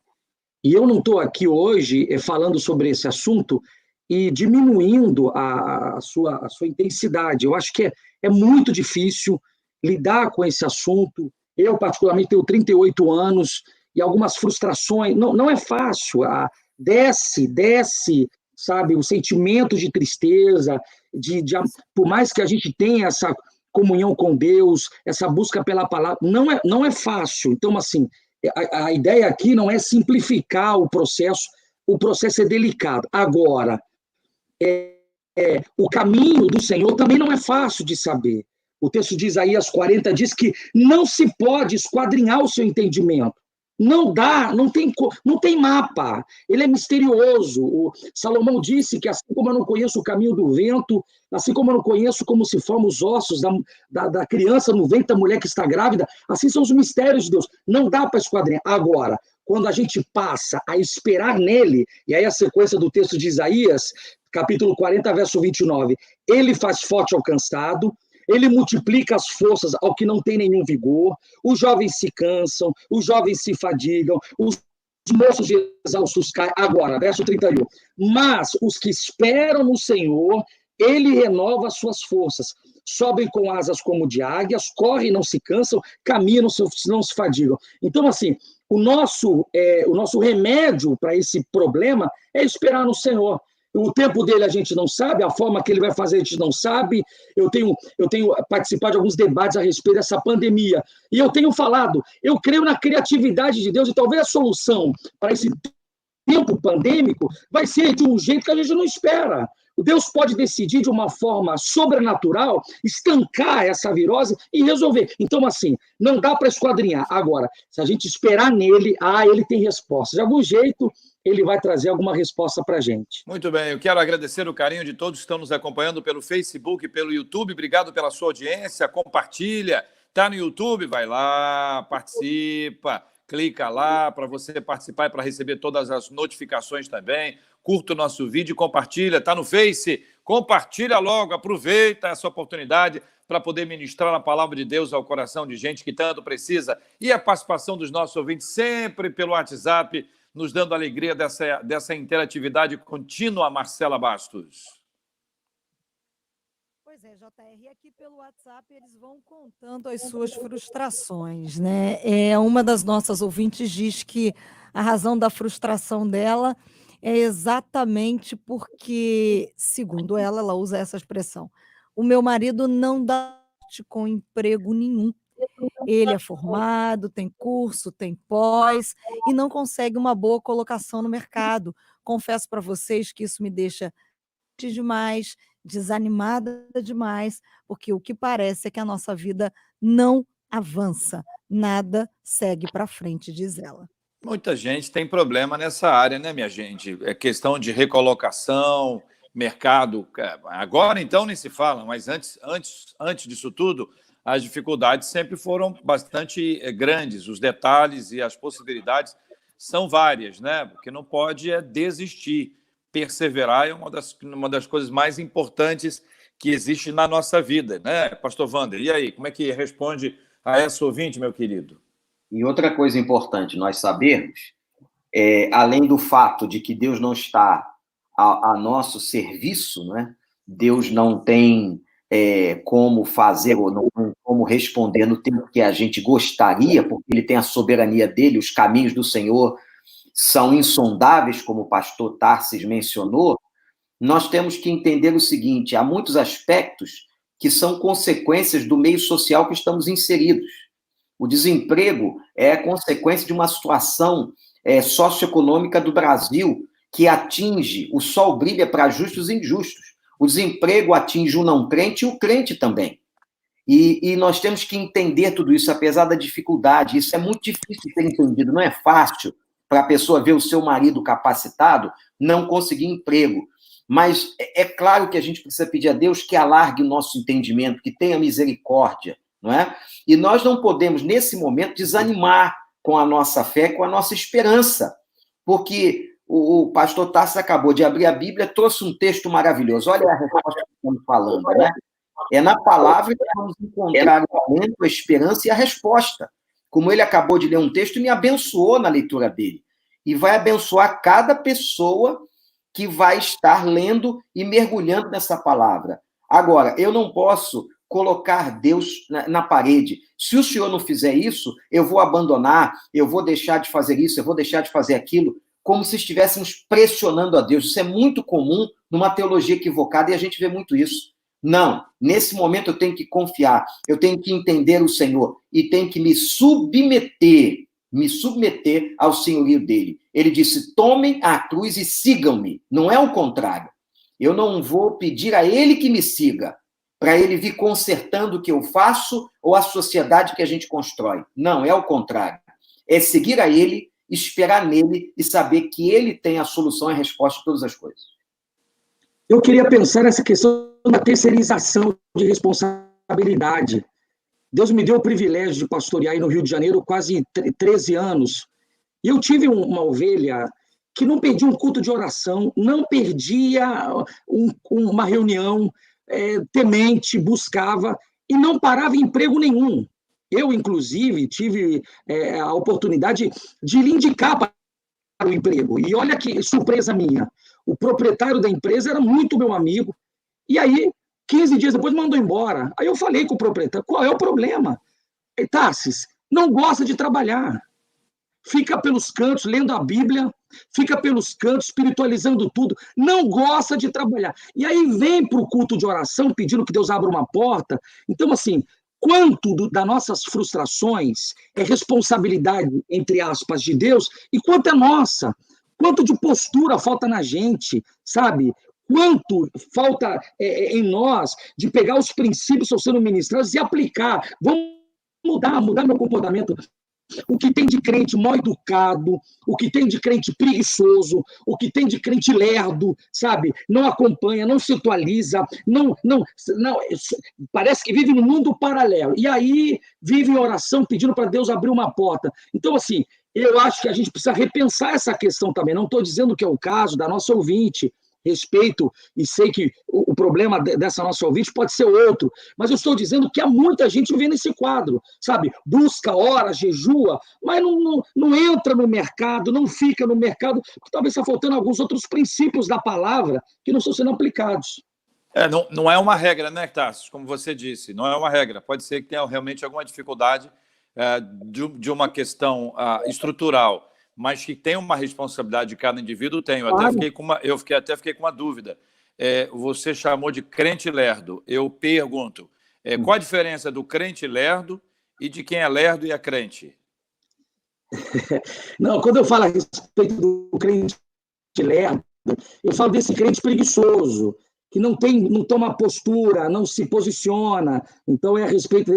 E eu não estou aqui hoje falando sobre esse assunto e diminuindo a sua intensidade. Eu acho que é muito difícil lidar com esse assunto. Eu, particularmente, tenho 38 anos e algumas frustrações. Não é fácil desce, sabe, o sentimento de tristeza, por mais que a gente tenha essa comunhão com Deus, essa busca pela palavra, não é fácil. Então, assim, a ideia aqui não é simplificar o processo é delicado. Agora, o caminho do Senhor também não é fácil de saber. O texto de Isaías 40 diz que não se pode esquadrinhar o seu entendimento. Não dá, não tem mapa. Ele é misterioso. O Salomão disse que assim como eu não conheço o caminho do vento, assim como eu não conheço como se formam os ossos da criança no ventre da mulher que está grávida, assim são os mistérios de Deus. Não dá para esquadrinhar. Agora, quando a gente passa a esperar nele, e aí a sequência do texto de Isaías, capítulo 40, verso 29, ele faz forte ao cansado, ele multiplica as forças ao que não tem nenhum vigor, os jovens se cansam, os jovens se fadigam, os moços exaustos caem. Agora, verso 31, mas os que esperam no Senhor, ele renova as suas forças, sobem com asas como de águias, correm e não se cansam, caminham e não se fadigam. Então, assim, o nosso remédio para esse problema é esperar no Senhor. O tempo dele a gente não sabe, a forma que ele vai fazer a gente não sabe. Eu tenho participado de alguns debates a respeito dessa pandemia, e eu tenho falado, eu creio na criatividade de Deus, e talvez a solução para esse tempo pandêmico vai ser de um jeito que a gente não espera. O Deus pode decidir de uma forma sobrenatural, estancar essa virose e resolver. Então, assim, não dá para esquadrinhar. Agora, se a gente esperar nele, ele tem resposta. De algum jeito, ele vai trazer alguma resposta para a gente. Muito bem, eu quero agradecer o carinho de todos que estão nos acompanhando pelo Facebook e pelo YouTube. Obrigado pela sua audiência, compartilha. Está no YouTube? Vai lá, participa. Clica lá para você participar e para receber todas as notificações também. Curta o nosso vídeo e compartilha. Está no Face? Compartilha logo, aproveita essa oportunidade para poder ministrar a palavra de Deus ao coração de gente que tanto precisa. E a participação dos nossos ouvintes sempre pelo WhatsApp, nos dando alegria dessa interatividade contínua, Marcela Bastos. Pois é, JR, aqui pelo WhatsApp eles vão contando as suas frustrações, né? Uma das nossas ouvintes diz que a razão da frustração dela é exatamente porque, segundo ela usa essa expressão, o meu marido não dá com emprego nenhum. Ele é formado, tem curso, tem pós e não consegue uma boa colocação no mercado. Confesso para vocês que isso me deixa demais, desanimada demais, porque o que parece é que a nossa vida não avança, nada segue para frente, diz ela. Muita gente tem problema nessa área, né, minha gente? É questão de recolocação, mercado. Agora, então, nem se fala, mas antes disso tudo, as dificuldades sempre foram bastante grandes. Os detalhes e as possibilidades são várias, né? Porque não pode desistir. Perseverar é uma das coisas mais importantes que existe na nossa vida, né, Pastor Wander? E aí, como é que responde a essa ouvinte, meu querido? E outra coisa importante nós sabermos, além do fato de que Deus não está a nosso serviço, né? Deus não tem como fazer ou não, como responder no tempo que a gente gostaria, porque ele tem a soberania dele, os caminhos do Senhor são insondáveis, como o pastor Tarsis mencionou. Nós temos que entender o seguinte: há muitos aspectos que são consequências do meio social que estamos inseridos. O desemprego é consequência de uma situação socioeconômica do Brasil que atinge, o sol brilha para justos e injustos. O desemprego atinge o não crente e o crente também. E nós temos que entender tudo isso, apesar da dificuldade. Isso é muito difícil de ser entendido, não é fácil para a pessoa ver o seu marido capacitado não conseguir emprego. Mas é claro que a gente precisa pedir a Deus que alargue o nosso entendimento, que tenha misericórdia, não é? E nós não podemos, nesse momento, desanimar com a nossa fé, com a nossa esperança, porque o pastor Tarsis acabou de abrir a Bíblia, trouxe um texto maravilhoso. Olha a resposta que estamos falando, né? É na palavra que vamos encontrar o alento, a esperança e a resposta. Como ele acabou de ler um texto e me abençoou na leitura dele. E vai abençoar cada pessoa que vai estar lendo e mergulhando nessa palavra. Agora, eu não posso colocar Deus na parede. Se o senhor não fizer isso, eu vou abandonar, eu vou deixar de fazer isso, eu vou deixar de fazer aquilo. como se estivéssemos pressionando a Deus. Isso é muito comum numa teologia equivocada e a gente vê muito isso. Não, nesse momento eu tenho que confiar, eu tenho que entender o Senhor e tenho que me submeter ao senhorio dele. Ele disse, tomem a cruz e sigam-me. Não é o contrário. Eu não vou pedir a ele que me siga, para ele vir consertando o que eu faço ou a sociedade que a gente constrói. Não, é o contrário. É seguir a ele, esperar nele e saber que ele tem a solução e a resposta de todas as coisas. Eu queria pensar nessa questão da terceirização de responsabilidade. Deus me deu o privilégio de pastorear aí no Rio de Janeiro quase 13 anos. E eu tive uma ovelha que não perdia um culto de oração, não perdia uma reunião, temente, buscava, e não parava em emprego nenhum. Eu, inclusive, tive a oportunidade de lhe indicar para o emprego. E olha que surpresa minha. O proprietário da empresa era muito meu amigo. E aí, 15 dias depois, mandou embora. Aí eu falei com o proprietário, qual é o problema? Tarsis, não gosta de trabalhar. Fica pelos cantos, lendo a Bíblia, fica pelos cantos, espiritualizando tudo, não gosta de trabalhar. E aí vem para o culto de oração, pedindo que Deus abra uma porta. Então, assim, quanto das nossas frustrações é responsabilidade, entre aspas, de Deus, e quanto é nossa? Quanto de postura falta na gente, sabe? Quanto falta em nós de pegar os princípios que estão sendo ministrados e aplicar. Vamos mudar meu comportamento. O que tem de crente mal educado, o que tem de crente preguiçoso, o que tem de crente lerdo, sabe? Não acompanha, não se atualiza, não, parece que vive num mundo paralelo. E aí vive em oração pedindo para Deus abrir uma porta. Então, assim, eu acho que a gente precisa repensar essa questão também. Não estou dizendo que é o caso da nossa ouvinte. Respeito e sei que o problema dessa nossa ouvinte pode ser outro, mas eu estou dizendo que há muita gente vivendo esse quadro, sabe? Busca, ora, jejua, mas não entra no mercado, não fica no mercado, porque talvez está faltando alguns outros princípios da palavra que não estão sendo aplicados. Não é uma regra, né, Tarsis? Como você disse, não é uma regra. Pode ser que tenha realmente alguma dificuldade de uma questão estrutural, mas que tem uma responsabilidade de cada indivíduo, tem. Eu até fiquei com uma dúvida. Você chamou de crente lerdo. Eu pergunto, qual a diferença do crente lerdo e de quem é lerdo e é crente? Não, quando eu falo a respeito do crente lerdo, eu falo desse crente preguiçoso, que não toma postura, não se posiciona. Então, é a respeito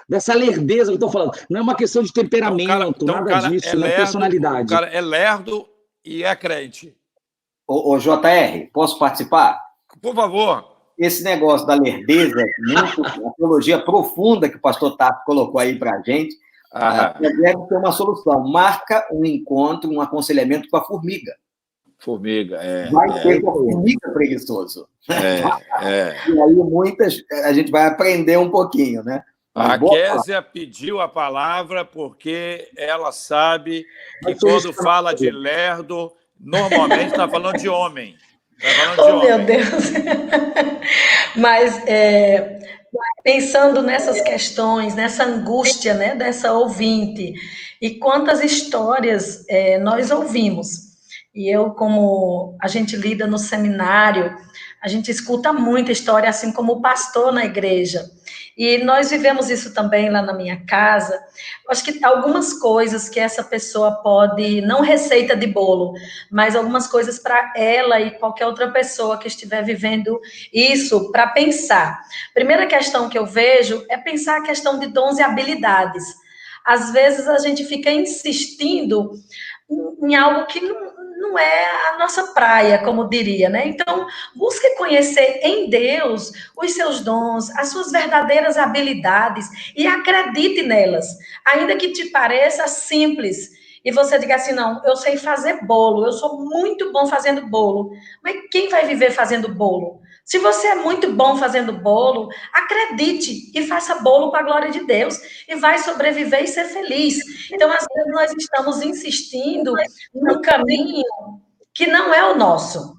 dessa lerdeza que eu estou falando. Não é uma questão de temperamento, nada disso, não é personalidade. O cara é lerdo e é crente. Ô, JR, posso participar? Por favor. Esse negócio da lerdeza, a teologia profunda que o pastor Tato colocou aí para a gente, deve ter uma solução. Marca um encontro, um aconselhamento com a formiga. Vai ter com a formiga preguiçoso. E aí a gente vai aprender um pouquinho, né? A Kézia pediu a palavra porque ela sabe que quando fala de lerdo, normalmente está falando de homem. Meu Deus! Mas pensando nessas questões, nessa angústia, né, dessa ouvinte, e quantas histórias nós ouvimos. E eu, como a gente lida no seminário, a gente escuta muita história, assim como pastor na igreja. E nós vivemos isso também lá na minha casa. Acho que algumas coisas que essa pessoa pode, não receita de bolo, mas algumas coisas para ela e qualquer outra pessoa que estiver vivendo isso, para pensar. Primeira questão que eu vejo é pensar a questão de dons e habilidades. Às vezes a gente fica insistindo em algo que não é a nossa praia, como diria, né? Então, busque conhecer em Deus os seus dons, as suas verdadeiras habilidades e acredite nelas, ainda que te pareça simples e você diga assim, não, eu sei fazer bolo, eu sou muito bom fazendo bolo, mas quem vai viver fazendo bolo? Se você é muito bom fazendo bolo, acredite e faça bolo para a glória de Deus e vai sobreviver e ser feliz. Então, às vezes, nós estamos insistindo num caminho que não é o nosso.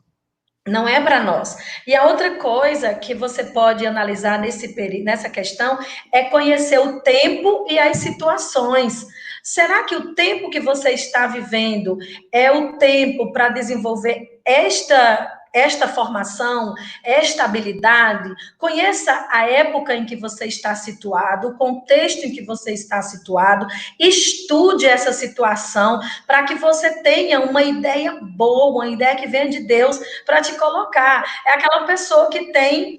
Não é para nós. E a outra coisa que você pode analisar nessa questão é conhecer o tempo e as situações. Será que o tempo que você está vivendo é o tempo para desenvolver esta formação, esta habilidade? Conheça a época em que você está situado, o contexto em que você está situado, estude essa situação para que você tenha uma ideia boa, uma ideia que venha de Deus para te colocar. É aquela pessoa que tem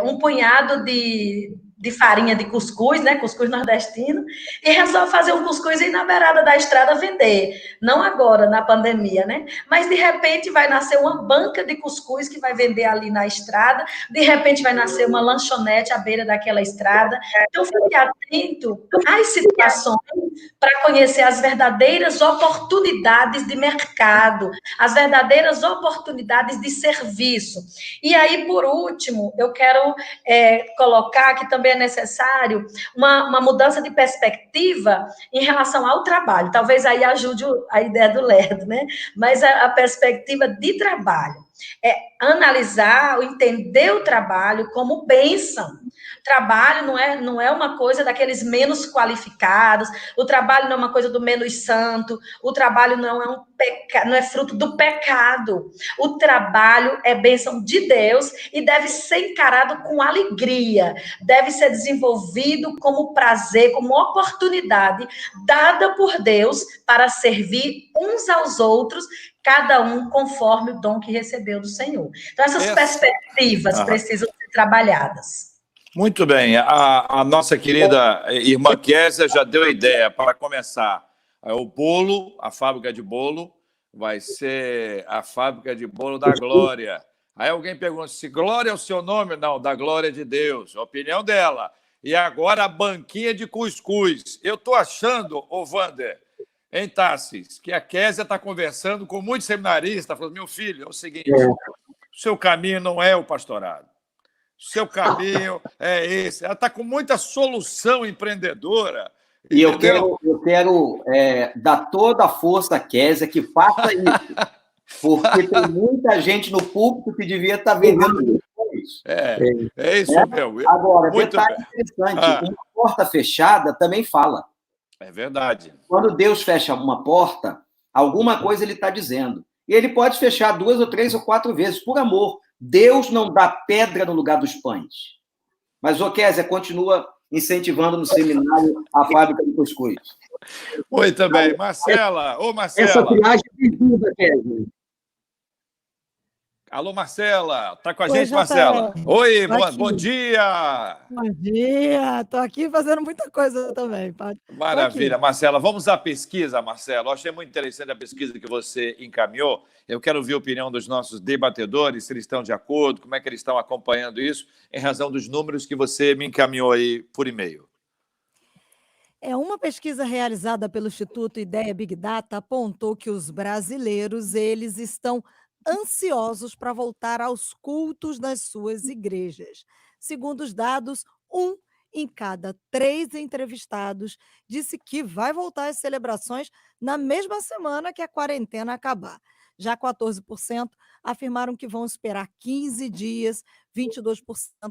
um punhado de farinha de cuscuz, né? Cuscuz nordestino, e resolve fazer um cuscuz e ir na beirada da estrada vender. Não agora, na pandemia, né? Mas de repente vai nascer uma banca de cuscuz que vai vender ali na estrada, de repente vai nascer uma lanchonete à beira daquela estrada. Então, fique atento às situações para conhecer as verdadeiras oportunidades de mercado, as verdadeiras oportunidades de serviço. E aí, por último, eu quero colocar que também é necessário uma mudança de perspectiva em relação ao trabalho. Talvez aí ajude a ideia do Lerdo, né? Mas a perspectiva de trabalho. É analisar, entender o trabalho como bênção. Trabalho não é uma coisa daqueles menos qualificados, o trabalho não é uma coisa do menos santo, o trabalho não é fruto do pecado. O trabalho é bênção de Deus e deve ser encarado com alegria, deve ser desenvolvido como prazer, como oportunidade dada por Deus para servir uns aos outros, cada um conforme o dom que recebeu do Senhor. Então, essas perspectivas precisam ser trabalhadas. Muito bem. A nossa querida irmã Kézia já deu a ideia para começar. O bolo, a fábrica de bolo, vai ser a fábrica de bolo da Glória. Aí alguém pergunta se Glória é o seu nome? Não, da Glória de Deus. A opinião dela. E agora a banquinha de cuscuz. Eu estou achando, ô Wander, em Tassis, que a Kézia está conversando com muitos seminaristas, falando, meu filho, é o seguinte, o seu caminho não é o pastorado. O seu caminho é esse. Ela está com muita solução empreendedora. E eu quero dar toda a força à Kézia que faça isso. Porque tem muita gente no público que devia estar vendendo isso. É isso, meu. Agora, detalhe interessante, uma porta fechada também fala. É verdade. Quando Deus fecha uma porta, alguma coisa ele está dizendo. E ele pode fechar 2 ou 3 ou 4 vezes, por amor. Deus não dá pedra no lugar dos pães. Mas, Kézia, continua incentivando no seminário a fábrica de cuscuz. Muito bem. Marcela. Ô, Marcela. Essa triagem precisa, Kézia. Alô, Marcela. Está com a gente, Marcela? Oi, bom dia. Bom dia. Estou aqui fazendo muita coisa também. Maravilha. Marcela, vamos à pesquisa, Marcela. Eu achei muito interessante a pesquisa que você encaminhou. Eu quero ouvir a opinião dos nossos debatedores, se eles estão de acordo, como é que eles estão acompanhando isso, em razão dos números que você me encaminhou aí por e-mail. Uma pesquisa realizada pelo Instituto Ideia Big Data apontou que os brasileiros, eles estão ansiosos para voltar aos cultos nas suas igrejas. Segundo os dados, 1 em cada 3 entrevistados disse que vai voltar às celebrações na mesma semana que a quarentena acabar. Já 14% afirmaram que vão esperar 15 dias, 22%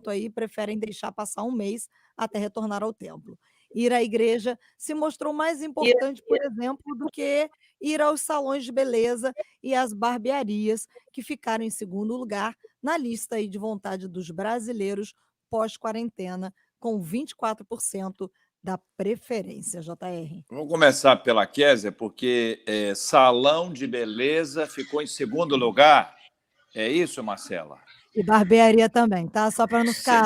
aí preferem deixar passar um mês até retornar ao templo. Ir à igreja se mostrou mais importante, por exemplo, do que ir aos salões de beleza e às barbearias, que ficaram em segundo lugar na lista aí de vontade dos brasileiros pós-quarentena, com 24% da preferência, JR. Vamos começar pela Kézia, porque salão de beleza ficou em segundo lugar. É isso, Marcela? E barbearia também, tá? Só para não ficar...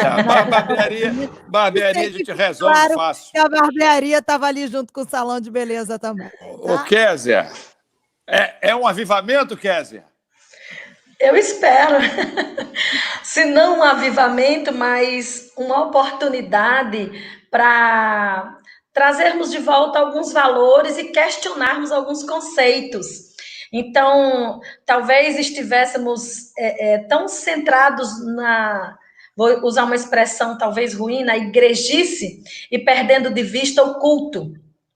Barbearia a gente resolve fácil. Que a barbearia estava ali junto com o salão de beleza também. Tá? Ô, Kézia, é um avivamento, Kézia? Eu espero. Se não um avivamento, mas uma oportunidade para trazermos de volta alguns valores e questionarmos alguns conceitos. Então, talvez estivéssemos tão centrados vou usar uma expressão talvez ruim, na igrejice, e perdendo de vista o culto.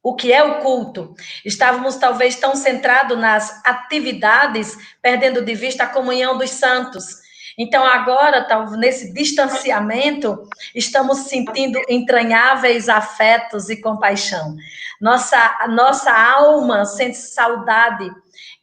o que é o culto. Estávamos talvez tão centrados nas atividades, perdendo de vista a comunhão dos santos. Então, agora, nesse distanciamento, estamos sentindo entranháveis afetos e compaixão. Nossa alma sente saudade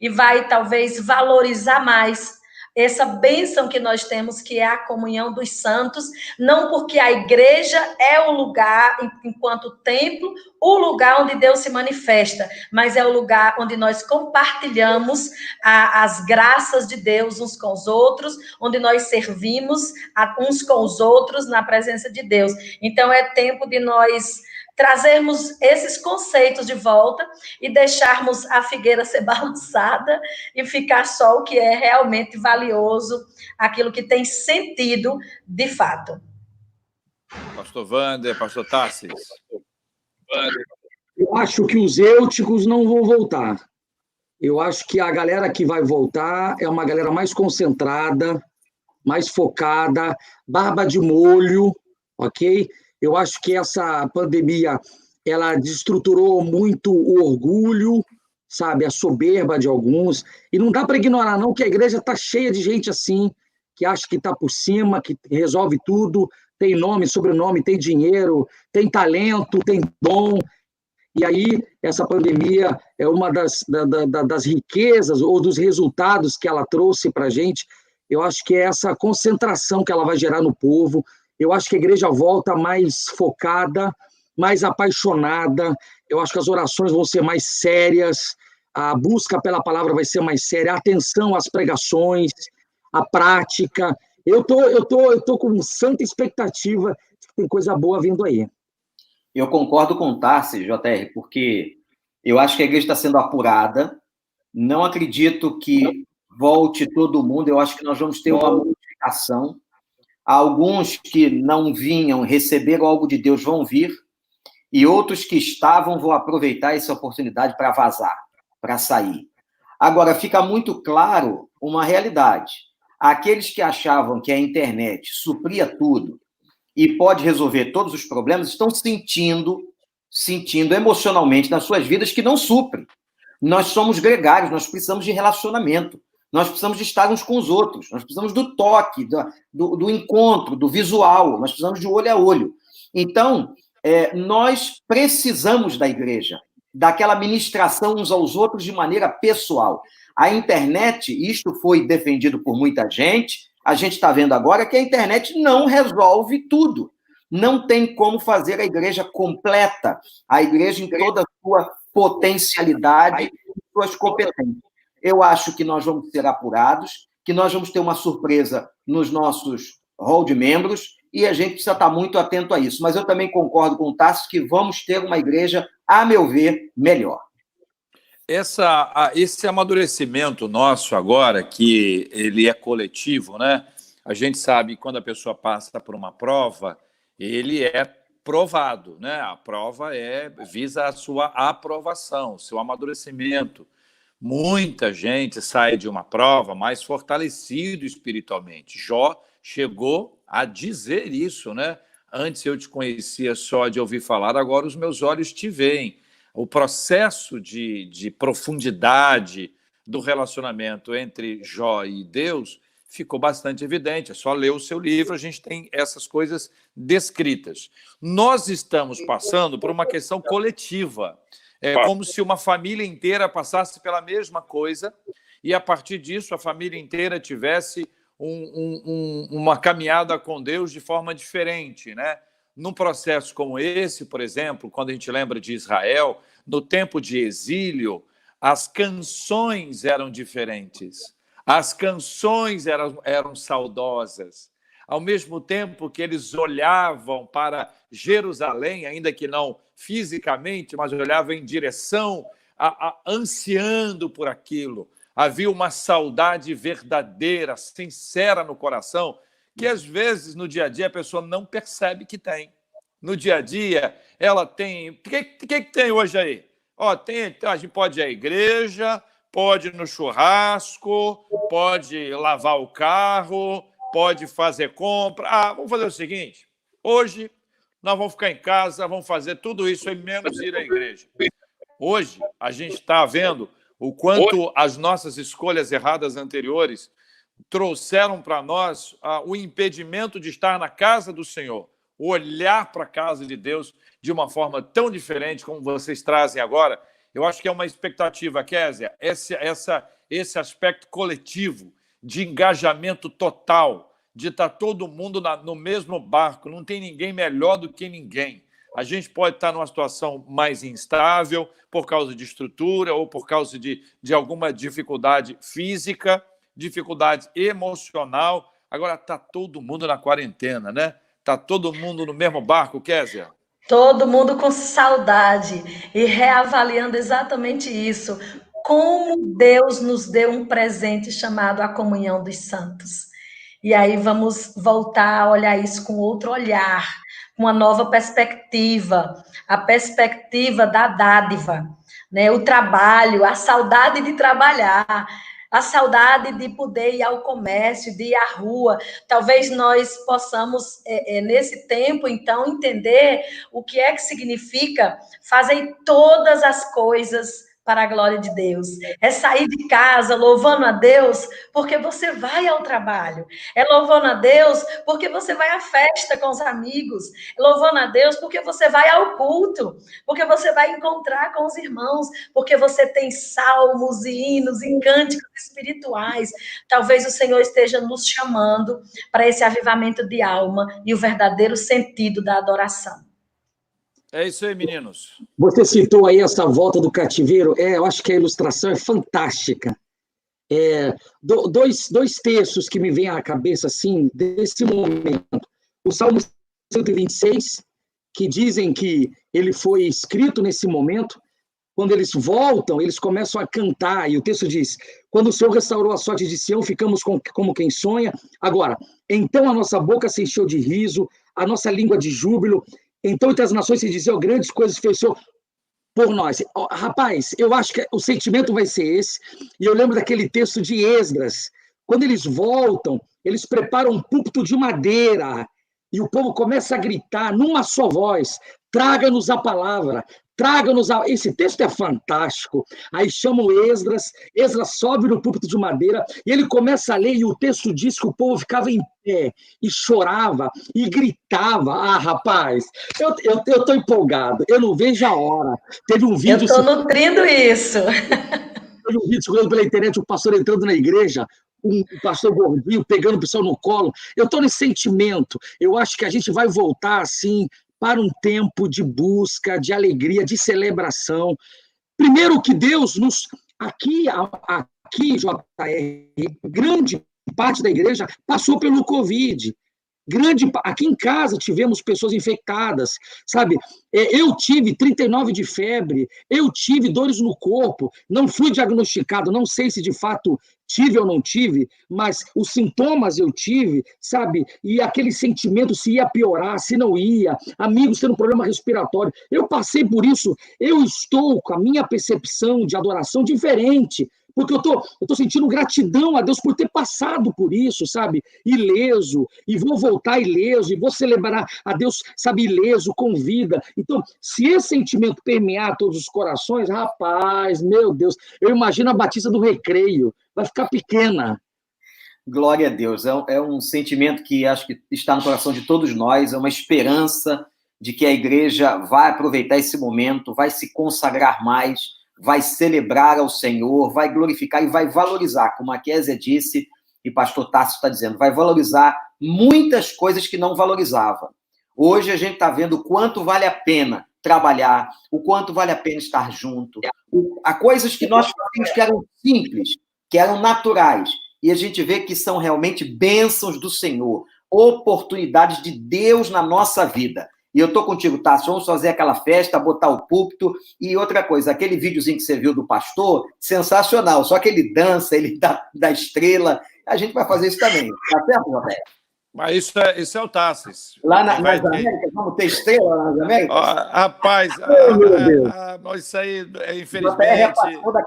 e vai, talvez, valorizar mais essa bênção que nós temos, que é a comunhão dos santos, não porque a igreja é o lugar, enquanto templo, o lugar onde Deus se manifesta, mas é o lugar onde nós compartilhamos as graças de Deus uns com os outros, onde nós servimos uns com os outros na presença de Deus. Então, é tempo de nós trazermos esses conceitos de volta e deixarmos a figueira ser balançada e ficar só o que é realmente valioso, aquilo que tem sentido de fato. Pastor Wander, pastor Tarsis. Eu acho que os eúticos não vão voltar. Eu acho que a galera que vai voltar é uma galera mais concentrada, mais focada, barba de molho, ok? Eu acho que essa pandemia, ela destruturou muito o orgulho, sabe, a soberba de alguns, e não dá para ignorar não que a igreja está cheia de gente assim, que acha que está por cima, que resolve tudo, tem nome, sobrenome, tem dinheiro, tem talento, tem dom, e aí essa pandemia é uma das riquezas ou dos resultados que ela trouxe para a gente. Eu acho que é essa concentração que ela vai gerar no povo. Eu acho que a igreja volta mais focada, mais apaixonada. Eu acho que as orações vão ser mais sérias, a busca pela palavra vai ser mais séria, a atenção às pregações, a prática. Eu tô com santa expectativa de que tem coisa boa vindo aí. Eu concordo com o Tarsis, JR, porque eu acho que a igreja está sendo apurada. Não acredito que volte todo mundo. Eu acho que nós vamos ter uma modificação. Alguns que não vinham, receberam algo de Deus, vão vir, e outros que estavam vão aproveitar essa oportunidade para vazar, para sair. Agora, fica muito claro uma realidade. Aqueles que achavam que a internet supria tudo e pode resolver todos os problemas, estão sentindo emocionalmente nas suas vidas que não supre. Nós somos gregários, nós precisamos de relacionamento. Nós precisamos de estar uns com os outros, nós precisamos do toque, do encontro, do visual, nós precisamos de olho a olho. Então, nós precisamos da igreja, daquela ministração uns aos outros de maneira pessoal. A internet, isto foi defendido por muita gente, a gente está vendo agora que a internet não resolve tudo. Não tem como fazer a igreja completa, a igreja em toda a sua potencialidade e suas competências. Eu acho que nós vamos ser apurados, que nós vamos ter uma surpresa nos nossos hall de membros, e a gente precisa estar muito atento a isso. Mas eu também concordo com o Tarso que vamos ter uma igreja, a meu ver, melhor. Esse amadurecimento nosso agora, que ele é coletivo, né? A gente sabe que quando a pessoa passa por uma prova, ele é provado, né? A prova visa a sua aprovação, seu amadurecimento. Muita gente sai de uma prova mais fortalecido espiritualmente. Jó chegou a dizer isso, né? Antes eu te conhecia só de ouvir falar, agora os meus olhos te veem. O processo de profundidade do relacionamento entre Jó e Deus ficou bastante evidente. É só ler o seu livro, a gente tem essas coisas descritas. Nós estamos passando por uma questão coletiva. É como se uma família inteira passasse pela mesma coisa e, a partir disso, a família inteira tivesse uma caminhada com Deus de forma diferente, né? Num processo como esse, por exemplo, quando a gente lembra de Israel, no tempo de exílio, as canções eram diferentes, as canções eram saudosas. Ao mesmo tempo que eles olhavam para Jerusalém, ainda que não fisicamente, mas olhavam em direção, ansiando por aquilo. Havia uma saudade verdadeira, sincera no coração, que às vezes no dia a dia a pessoa não percebe que tem. No dia a dia, ela tem... O que tem hoje aí? A gente pode ir à igreja, pode ir no churrasco, pode lavar o carro, pode fazer compra. Vamos fazer o seguinte, hoje nós vamos ficar em casa, vamos fazer tudo isso e menos ir à igreja. Hoje, a gente está vendo o quanto as nossas escolhas erradas anteriores trouxeram para nós o impedimento de estar na casa do Senhor, olhar para a casa de Deus de uma forma tão diferente como vocês trazem agora. Eu acho que é uma expectativa, Kézia, esse aspecto coletivo, de engajamento total, de estar todo mundo no mesmo barco, não tem ninguém melhor do que ninguém. A gente pode estar numa situação mais instável por causa de estrutura ou por causa de alguma dificuldade física, dificuldade emocional. Agora está todo mundo na quarentena, né? Está todo mundo no mesmo barco, Kézia? Todo mundo com saudade e reavaliando exatamente isso. Como Deus nos deu um presente chamado a comunhão dos santos. E aí vamos voltar a olhar isso com outro olhar, uma nova perspectiva, a perspectiva da dádiva, né? O trabalho, a saudade de trabalhar, a saudade de poder ir ao comércio, de ir à rua. Talvez nós possamos, nesse tempo, então, entender o que é que significa fazer todas as coisas para a glória de Deus. É sair de casa louvando a Deus porque você vai ao trabalho. É louvando a Deus porque você vai à festa com os amigos. É louvando a Deus porque você vai ao culto. Porque você vai encontrar com os irmãos. Porque você tem salmos e hinos e cânticos espirituais. Talvez o Senhor esteja nos chamando para esse avivamento de alma e o verdadeiro sentido da adoração. É isso aí, meninos. Você citou aí essa volta do cativeiro. Eu acho que a ilustração é fantástica. Dois textos que me vêm à cabeça, assim, desse momento. O Salmo 126, que dizem que ele foi escrito nesse momento. Quando eles voltam, eles começam a cantar, e o texto diz: quando o Senhor restaurou a sorte de Sião, ficamos como quem sonha. Agora, então a nossa boca se encheu de riso, a nossa língua de júbilo. Então, entre as nações se diziam: grandes coisas fez o Senhor por nós. Rapaz, eu acho que o sentimento vai ser esse. E eu lembro daquele texto de Esdras. Quando eles voltam, eles preparam um púlpito de madeira. E o povo começa a gritar numa só voz: traga-nos a palavra. Traga-nos a... Esse texto é fantástico. Aí chamam Esdras sobe no púlpito de madeira e ele começa a ler, e o texto diz que o povo ficava em pé e chorava e gritava. Rapaz, eu tô empolgado, eu não vejo a hora. Teve um vídeo... Eu tô nutrindo isso. Teve um vídeo circulando pela internet, o pastor entrando na igreja, um pastor gordinho pegando o pessoal no colo. Eu tô nesse sentimento. Eu acho que a gente vai voltar assim para um tempo de busca, de alegria, de celebração. Primeiro que Deus nos... Aqui, JR, grande parte da igreja passou pelo Covid. Aqui em casa tivemos pessoas infectadas, sabe? Eu tive 39 de febre, eu tive dores no corpo, não fui diagnosticado, não sei se de fato tive ou não tive, mas os sintomas eu tive, sabe? E aquele sentimento se ia piorar, se não ia, amigos tendo problema respiratório. Eu passei por isso, eu estou com a minha percepção de adoração diferente, porque eu tô sentindo gratidão a Deus por ter passado por isso, sabe? Ileso, e vou voltar ileso, e vou celebrar a Deus, sabe, ileso, com vida. Então, se esse sentimento permear todos os corações, rapaz, meu Deus, eu imagino a Batista do Recreio, vai ficar pequena. Glória a Deus, é um sentimento que acho que está no coração de todos nós, é uma esperança de que a igreja vai aproveitar esse momento, vai se consagrar mais, vai celebrar ao Senhor, vai glorificar e vai valorizar, como a Kézia disse, e pastor Tássio está dizendo, vai valorizar muitas coisas que não valorizava. Hoje a gente está vendo o quanto vale a pena trabalhar, o quanto vale a pena estar junto. Há coisas que nós fazíamos que eram simples, que eram naturais, e a gente vê que são realmente bênçãos do Senhor, oportunidades de Deus na nossa vida. E eu estou contigo, Tássio, vamos fazer aquela festa, botar o púlpito. E outra coisa, aquele videozinho que você viu do pastor, sensacional. Só que ele dança, ele dá estrela. A gente vai fazer isso também. Tá certo, Roberto? Mas isso é o Tassis. Lá nas Américas, vamos ter estrela lá nas Américas? Rapaz, isso aí, infelizmente... É pastor da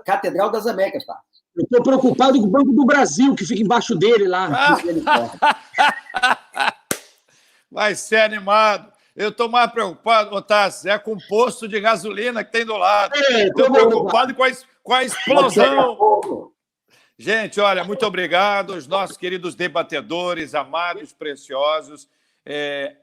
Catedral das Américas, tá? Eu estou preocupado com o Banco do Brasil, que fica embaixo dele lá. Vai ser animado. Eu estou mais preocupado, Otávio, é com o posto de gasolina que tem do lado. É, Estou preocupado com a explosão. Gente, olha, muito obrigado aos nossos queridos debatedores, amados, preciosos.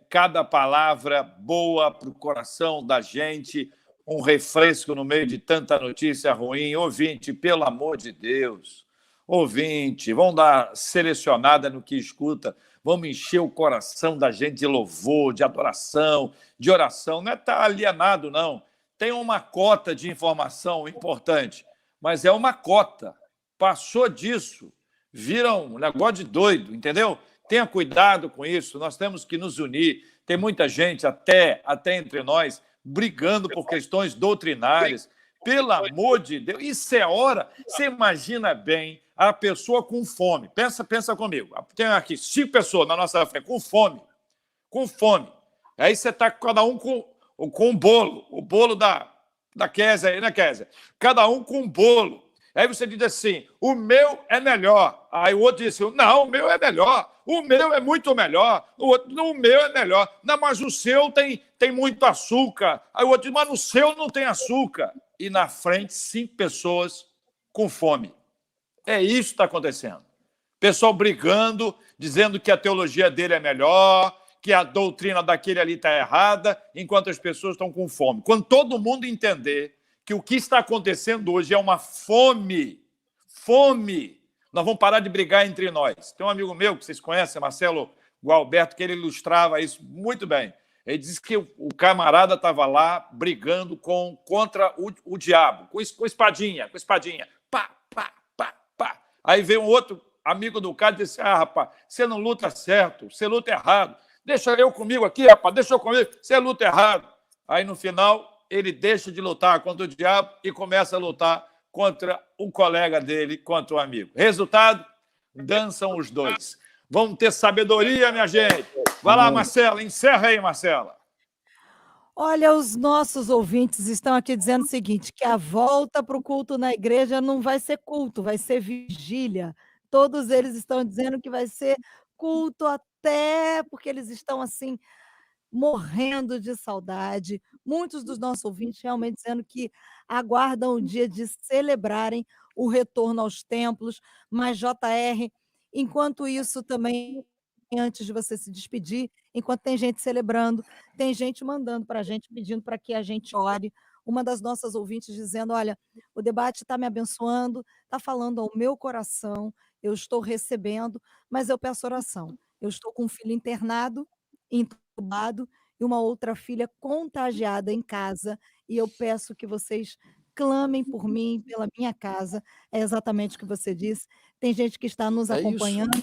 Cada palavra boa para o coração da gente, um refresco no meio de tanta notícia ruim. Ouvinte, pelo amor de Deus, ouvinte, vamos dar selecionada no que escuta, vamos encher o coração da gente de louvor, de adoração, de oração. Não é estar alienado, não. Tem uma cota de informação importante, mas é uma cota. Passou disso, vira um negócio de doido, entendeu? Tenha cuidado com isso, nós temos que nos unir. Tem muita gente, até entre nós, brigando por questões doutrinárias. Pelo amor de Deus, isso é hora. Você imagina bem a pessoa com fome. Pensa comigo. Tem aqui 5 pessoas na nossa frente com fome. Com fome. Aí você está cada um com um bolo. O bolo da Kézia aí, né, Kézia? Cada um com um bolo. Aí você diz assim, o meu é melhor. Aí o outro diz assim, não, o meu é melhor. O meu é muito melhor. O outro, não, o meu é melhor. Não, mas o seu tem muito açúcar. Aí o outro diz, mas no seu não tem açúcar. E na frente, 5 pessoas com fome. É isso que está acontecendo. Pessoal brigando, dizendo que a teologia dele é melhor, que a doutrina daquele ali está errada, enquanto as pessoas estão com fome. Quando todo mundo entender que o que está acontecendo hoje é uma fome, nós vamos parar de brigar entre nós. Tem um amigo meu que vocês conhecem, Marcelo Gualberto, que ele ilustrava isso muito bem. Ele disse que o camarada estava lá brigando contra o diabo, com espadinha. Pá, pá, pá, pá. Aí veio um outro amigo do cara e disse, rapaz, você não luta certo, você luta errado. Deixa eu comigo aqui, rapaz, deixa eu comigo, você luta errado. Aí, no final, ele deixa de lutar contra o diabo e começa a lutar contra o colega dele, contra o amigo. Resultado, dançam os dois. Vamos ter sabedoria, minha gente. Vai lá, Marcela, encerra aí, Marcela. Olha, os nossos ouvintes estão aqui dizendo o seguinte, que a volta para o culto na igreja não vai ser culto, vai ser vigília. Todos eles estão dizendo que vai ser culto até porque eles estão, assim, morrendo de saudade. Muitos dos nossos ouvintes realmente dizendo que aguardam o dia de celebrarem o retorno aos templos. Mas, JR, enquanto isso também, antes de você se despedir, enquanto tem gente celebrando, tem gente mandando para a gente, pedindo para que a gente ore. Uma das nossas ouvintes dizendo, olha, o debate está me abençoando, está falando ao meu coração, eu estou recebendo, mas eu peço oração. Eu estou com um filho internado, entubado, e uma outra filha contagiada em casa, e eu peço que vocês clamem por mim, pela minha casa. É exatamente o que você disse. Tem gente que está nos acompanhando,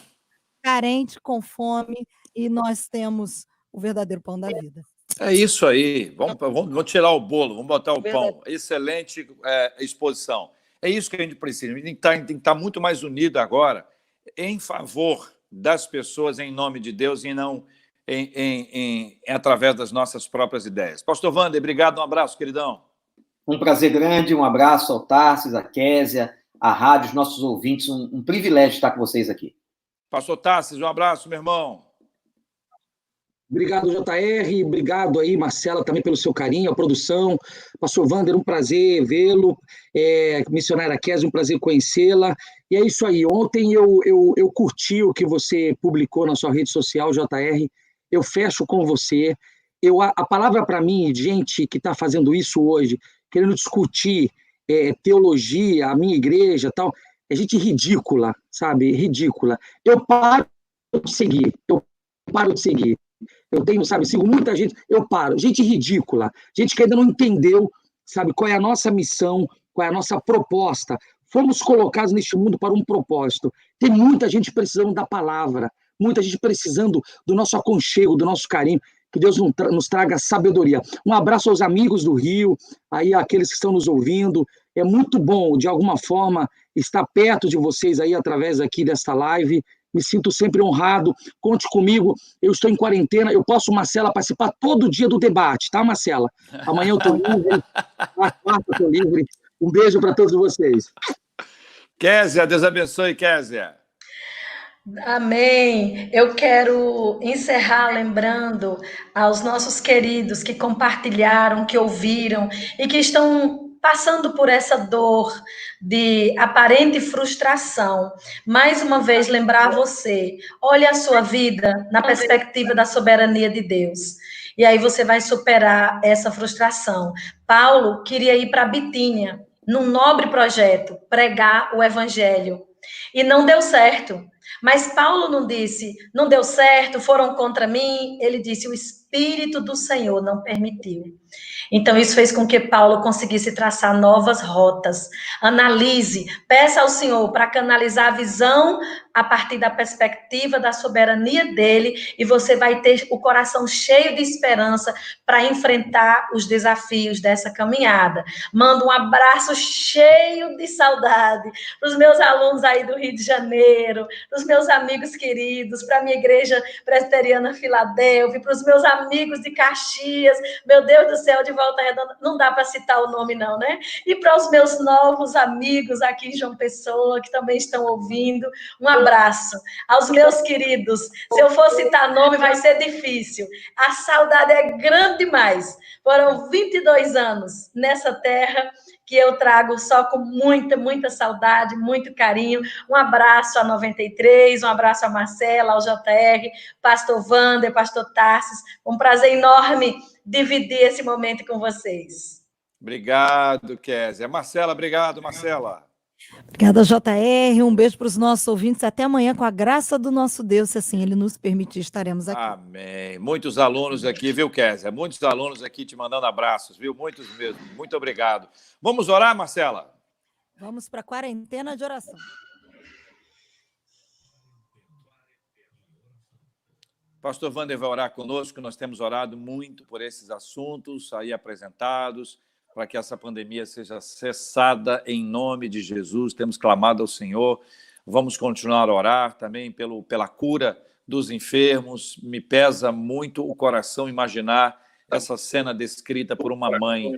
carente, com fome, e nós temos o verdadeiro pão da vida. É isso aí. Vamos tirar o bolo, vamos botar o pão. Excelente exposição. É isso que a gente precisa. A gente tem que estar muito mais unido agora em favor das pessoas, em nome de Deus, e não através das nossas próprias ideias. Pastor Wander, obrigado, um abraço, queridão. Um prazer grande, um abraço ao Tarsis, à Kézia, à rádio, os nossos ouvintes, um privilégio estar com vocês aqui. Pastor Tarsis, um abraço, meu irmão. Obrigado, JR, obrigado aí, Marcela, também pelo seu carinho, a produção. Pastor Wander, um prazer vê-lo. Missionária Kézia, um prazer conhecê-la. E é isso aí, ontem eu curti o que você publicou na sua rede social, JR. Eu fecho com você. A palavra para mim, gente que está fazendo isso hoje, querendo discutir teologia, a minha igreja e tal, é gente ridícula, sabe? Ridícula. Eu paro de seguir. Eu tenho, sabe, sigo muita gente, eu paro. Gente ridícula, gente que ainda não entendeu, sabe, qual é a nossa missão, qual é a nossa proposta. Fomos colocados neste mundo para um propósito. Tem muita gente precisando da palavra, muita gente precisando do nosso aconchego, do nosso carinho. Que Deus nos traga sabedoria. Um abraço aos amigos do Rio, aí aqueles que estão nos ouvindo. É muito bom, de alguma forma, estar perto de vocês aí através aqui desta live. Me sinto sempre honrado. Conte comigo. Eu estou em quarentena. Eu posso, Marcela, participar todo dia do debate, tá, Marcela? Amanhã eu estou livre. Na quarta eu estou livre. Um beijo para todos vocês. Kézia, Deus abençoe, Kézia. Amém. Eu quero encerrar lembrando aos nossos queridos que compartilharam, que ouviram e que estão passando por essa dor de aparente frustração. Mais uma vez, lembrar você: olhe a sua vida na perspectiva da soberania de Deus. E aí você vai superar essa frustração. Paulo queria ir para Bitínia, num nobre projeto, pregar o evangelho. E não deu certo. Mas Paulo não disse, não deu certo, foram contra mim. Ele disse, o Espírito do Senhor não permitiu. Então, isso fez com que Paulo conseguisse traçar novas rotas. Analise, peça ao Senhor para canalizar a visão a partir da perspectiva da soberania dele, e você vai ter o coração cheio de esperança para enfrentar os desafios dessa caminhada. Mando um abraço cheio de saudade para os meus alunos aí do Rio de Janeiro, para os meus amigos queridos, para a minha igreja presbiteriana Filadélfia, para os meus amigos de Caxias, meu Deus do céu, de Volta Redonda, não dá para citar o nome não, né? E para os meus novos amigos aqui em João Pessoa, que também estão ouvindo, um abraço. Aos meus queridos, se eu for citar nome vai ser difícil, a saudade é grande demais. Foram 22 anos nessa terra que eu trago só com muita, muita saudade, muito carinho. Um abraço a 93, um abraço a Marcela, ao JR, pastor Wander, pastor Tarsis. Um prazer enorme dividir esse momento com vocês. Obrigado, Kézia. Marcela, obrigado, Marcela. Obrigada, JR. Um beijo para os nossos ouvintes. Até amanhã, com a graça do nosso Deus, se assim Ele nos permitir, estaremos aqui. Amém. Muitos alunos aqui, viu, Kézia? Muitos alunos aqui te mandando abraços, viu? Muitos mesmo. Muito obrigado. Vamos orar, Marcela? Vamos para a quarentena de oração. Pastor Wander vai orar conosco. Nós temos orado muito por esses assuntos aí apresentados, para que essa pandemia seja cessada em nome de Jesus. Temos clamado ao Senhor. Vamos continuar a orar também pela cura dos enfermos. Me pesa muito o coração imaginar essa cena descrita por uma mãe.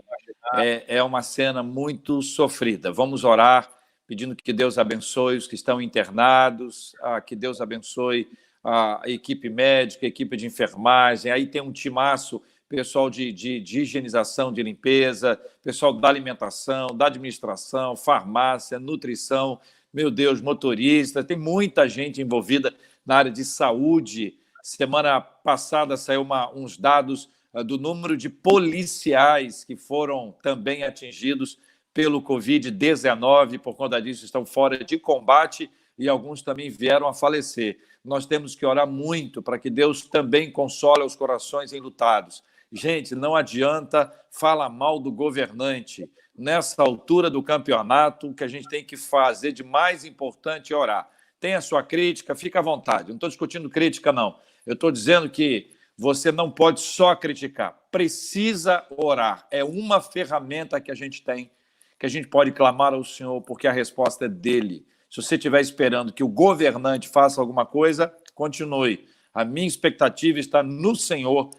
É uma cena muito sofrida. Vamos orar pedindo que Deus abençoe os que estão internados, que Deus abençoe a equipe médica, a equipe de enfermagem. Aí tem um timaço, pessoal de higienização, de limpeza, pessoal da alimentação, da administração, farmácia, nutrição, meu Deus, motorista, tem muita gente envolvida na área de saúde. Semana passada saiu uns dados do número de policiais que foram também atingidos pelo Covid-19, por conta disso estão fora de combate e alguns também vieram a falecer. Nós temos que orar muito para que Deus também console os corações enlutados. Gente, não adianta falar mal do governante. Nessa altura do campeonato, o que a gente tem que fazer de mais importante é orar. Tem a sua crítica, fica à vontade. Não estou discutindo crítica, não. Eu estou dizendo que você não pode só criticar. Precisa orar. É uma ferramenta que a gente tem, que a gente pode clamar ao Senhor, porque a resposta é dele. Se você estiver esperando que o governante faça alguma coisa, continue. A minha expectativa está no Senhor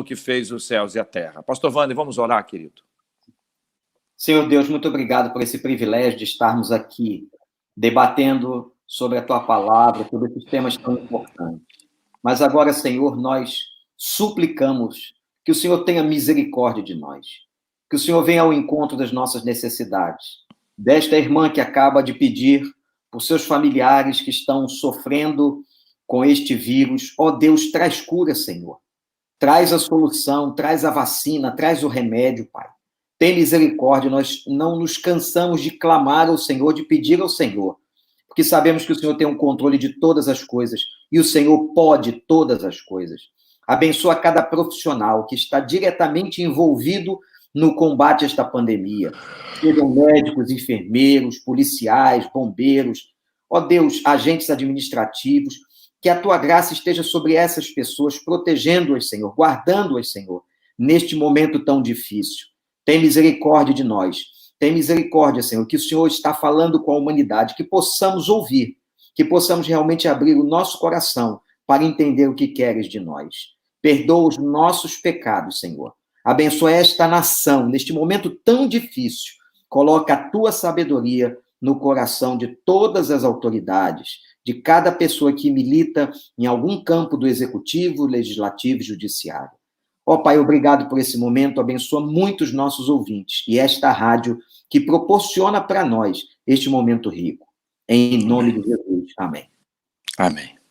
que fez os céus e a terra. Pastor Wander, vamos orar, querido. Senhor Deus, muito obrigado por esse privilégio de estarmos aqui debatendo sobre a Tua palavra, sobre esses temas tão importantes. Mas agora, Senhor, nós suplicamos que o Senhor tenha misericórdia de nós, que o Senhor venha ao encontro das nossas necessidades, desta irmã que acaba de pedir por seus familiares que estão sofrendo com este vírus. Ó Deus, traz cura, Senhor. Traz a solução, traz a vacina, traz o remédio, Pai. Tem misericórdia, nós não nos cansamos de clamar ao Senhor, de pedir ao Senhor, porque sabemos que o Senhor tem um controle de todas as coisas e o Senhor pode todas as coisas. Abençoa cada profissional que está diretamente envolvido no combate a esta pandemia. Sejam médicos, enfermeiros, policiais, bombeiros, ó Deus, agentes administrativos, que a Tua graça esteja sobre essas pessoas, protegendo-as, Senhor, guardando-as, Senhor, neste momento tão difícil. Tem misericórdia de nós. Tem misericórdia, Senhor, que o Senhor está falando com a humanidade, que possamos ouvir, que possamos realmente abrir o nosso coração para entender o que queres de nós. Perdoa os nossos pecados, Senhor. Abençoa esta nação, neste momento tão difícil. Coloca a Tua sabedoria no coração de todas as autoridades, de cada pessoa que milita em algum campo do executivo, legislativo e judiciário. Ó Pai, obrigado por esse momento, abençoa muito os nossos ouvintes e esta rádio que proporciona para nós este momento rico. Em nome de Jesus. Amém. Amém.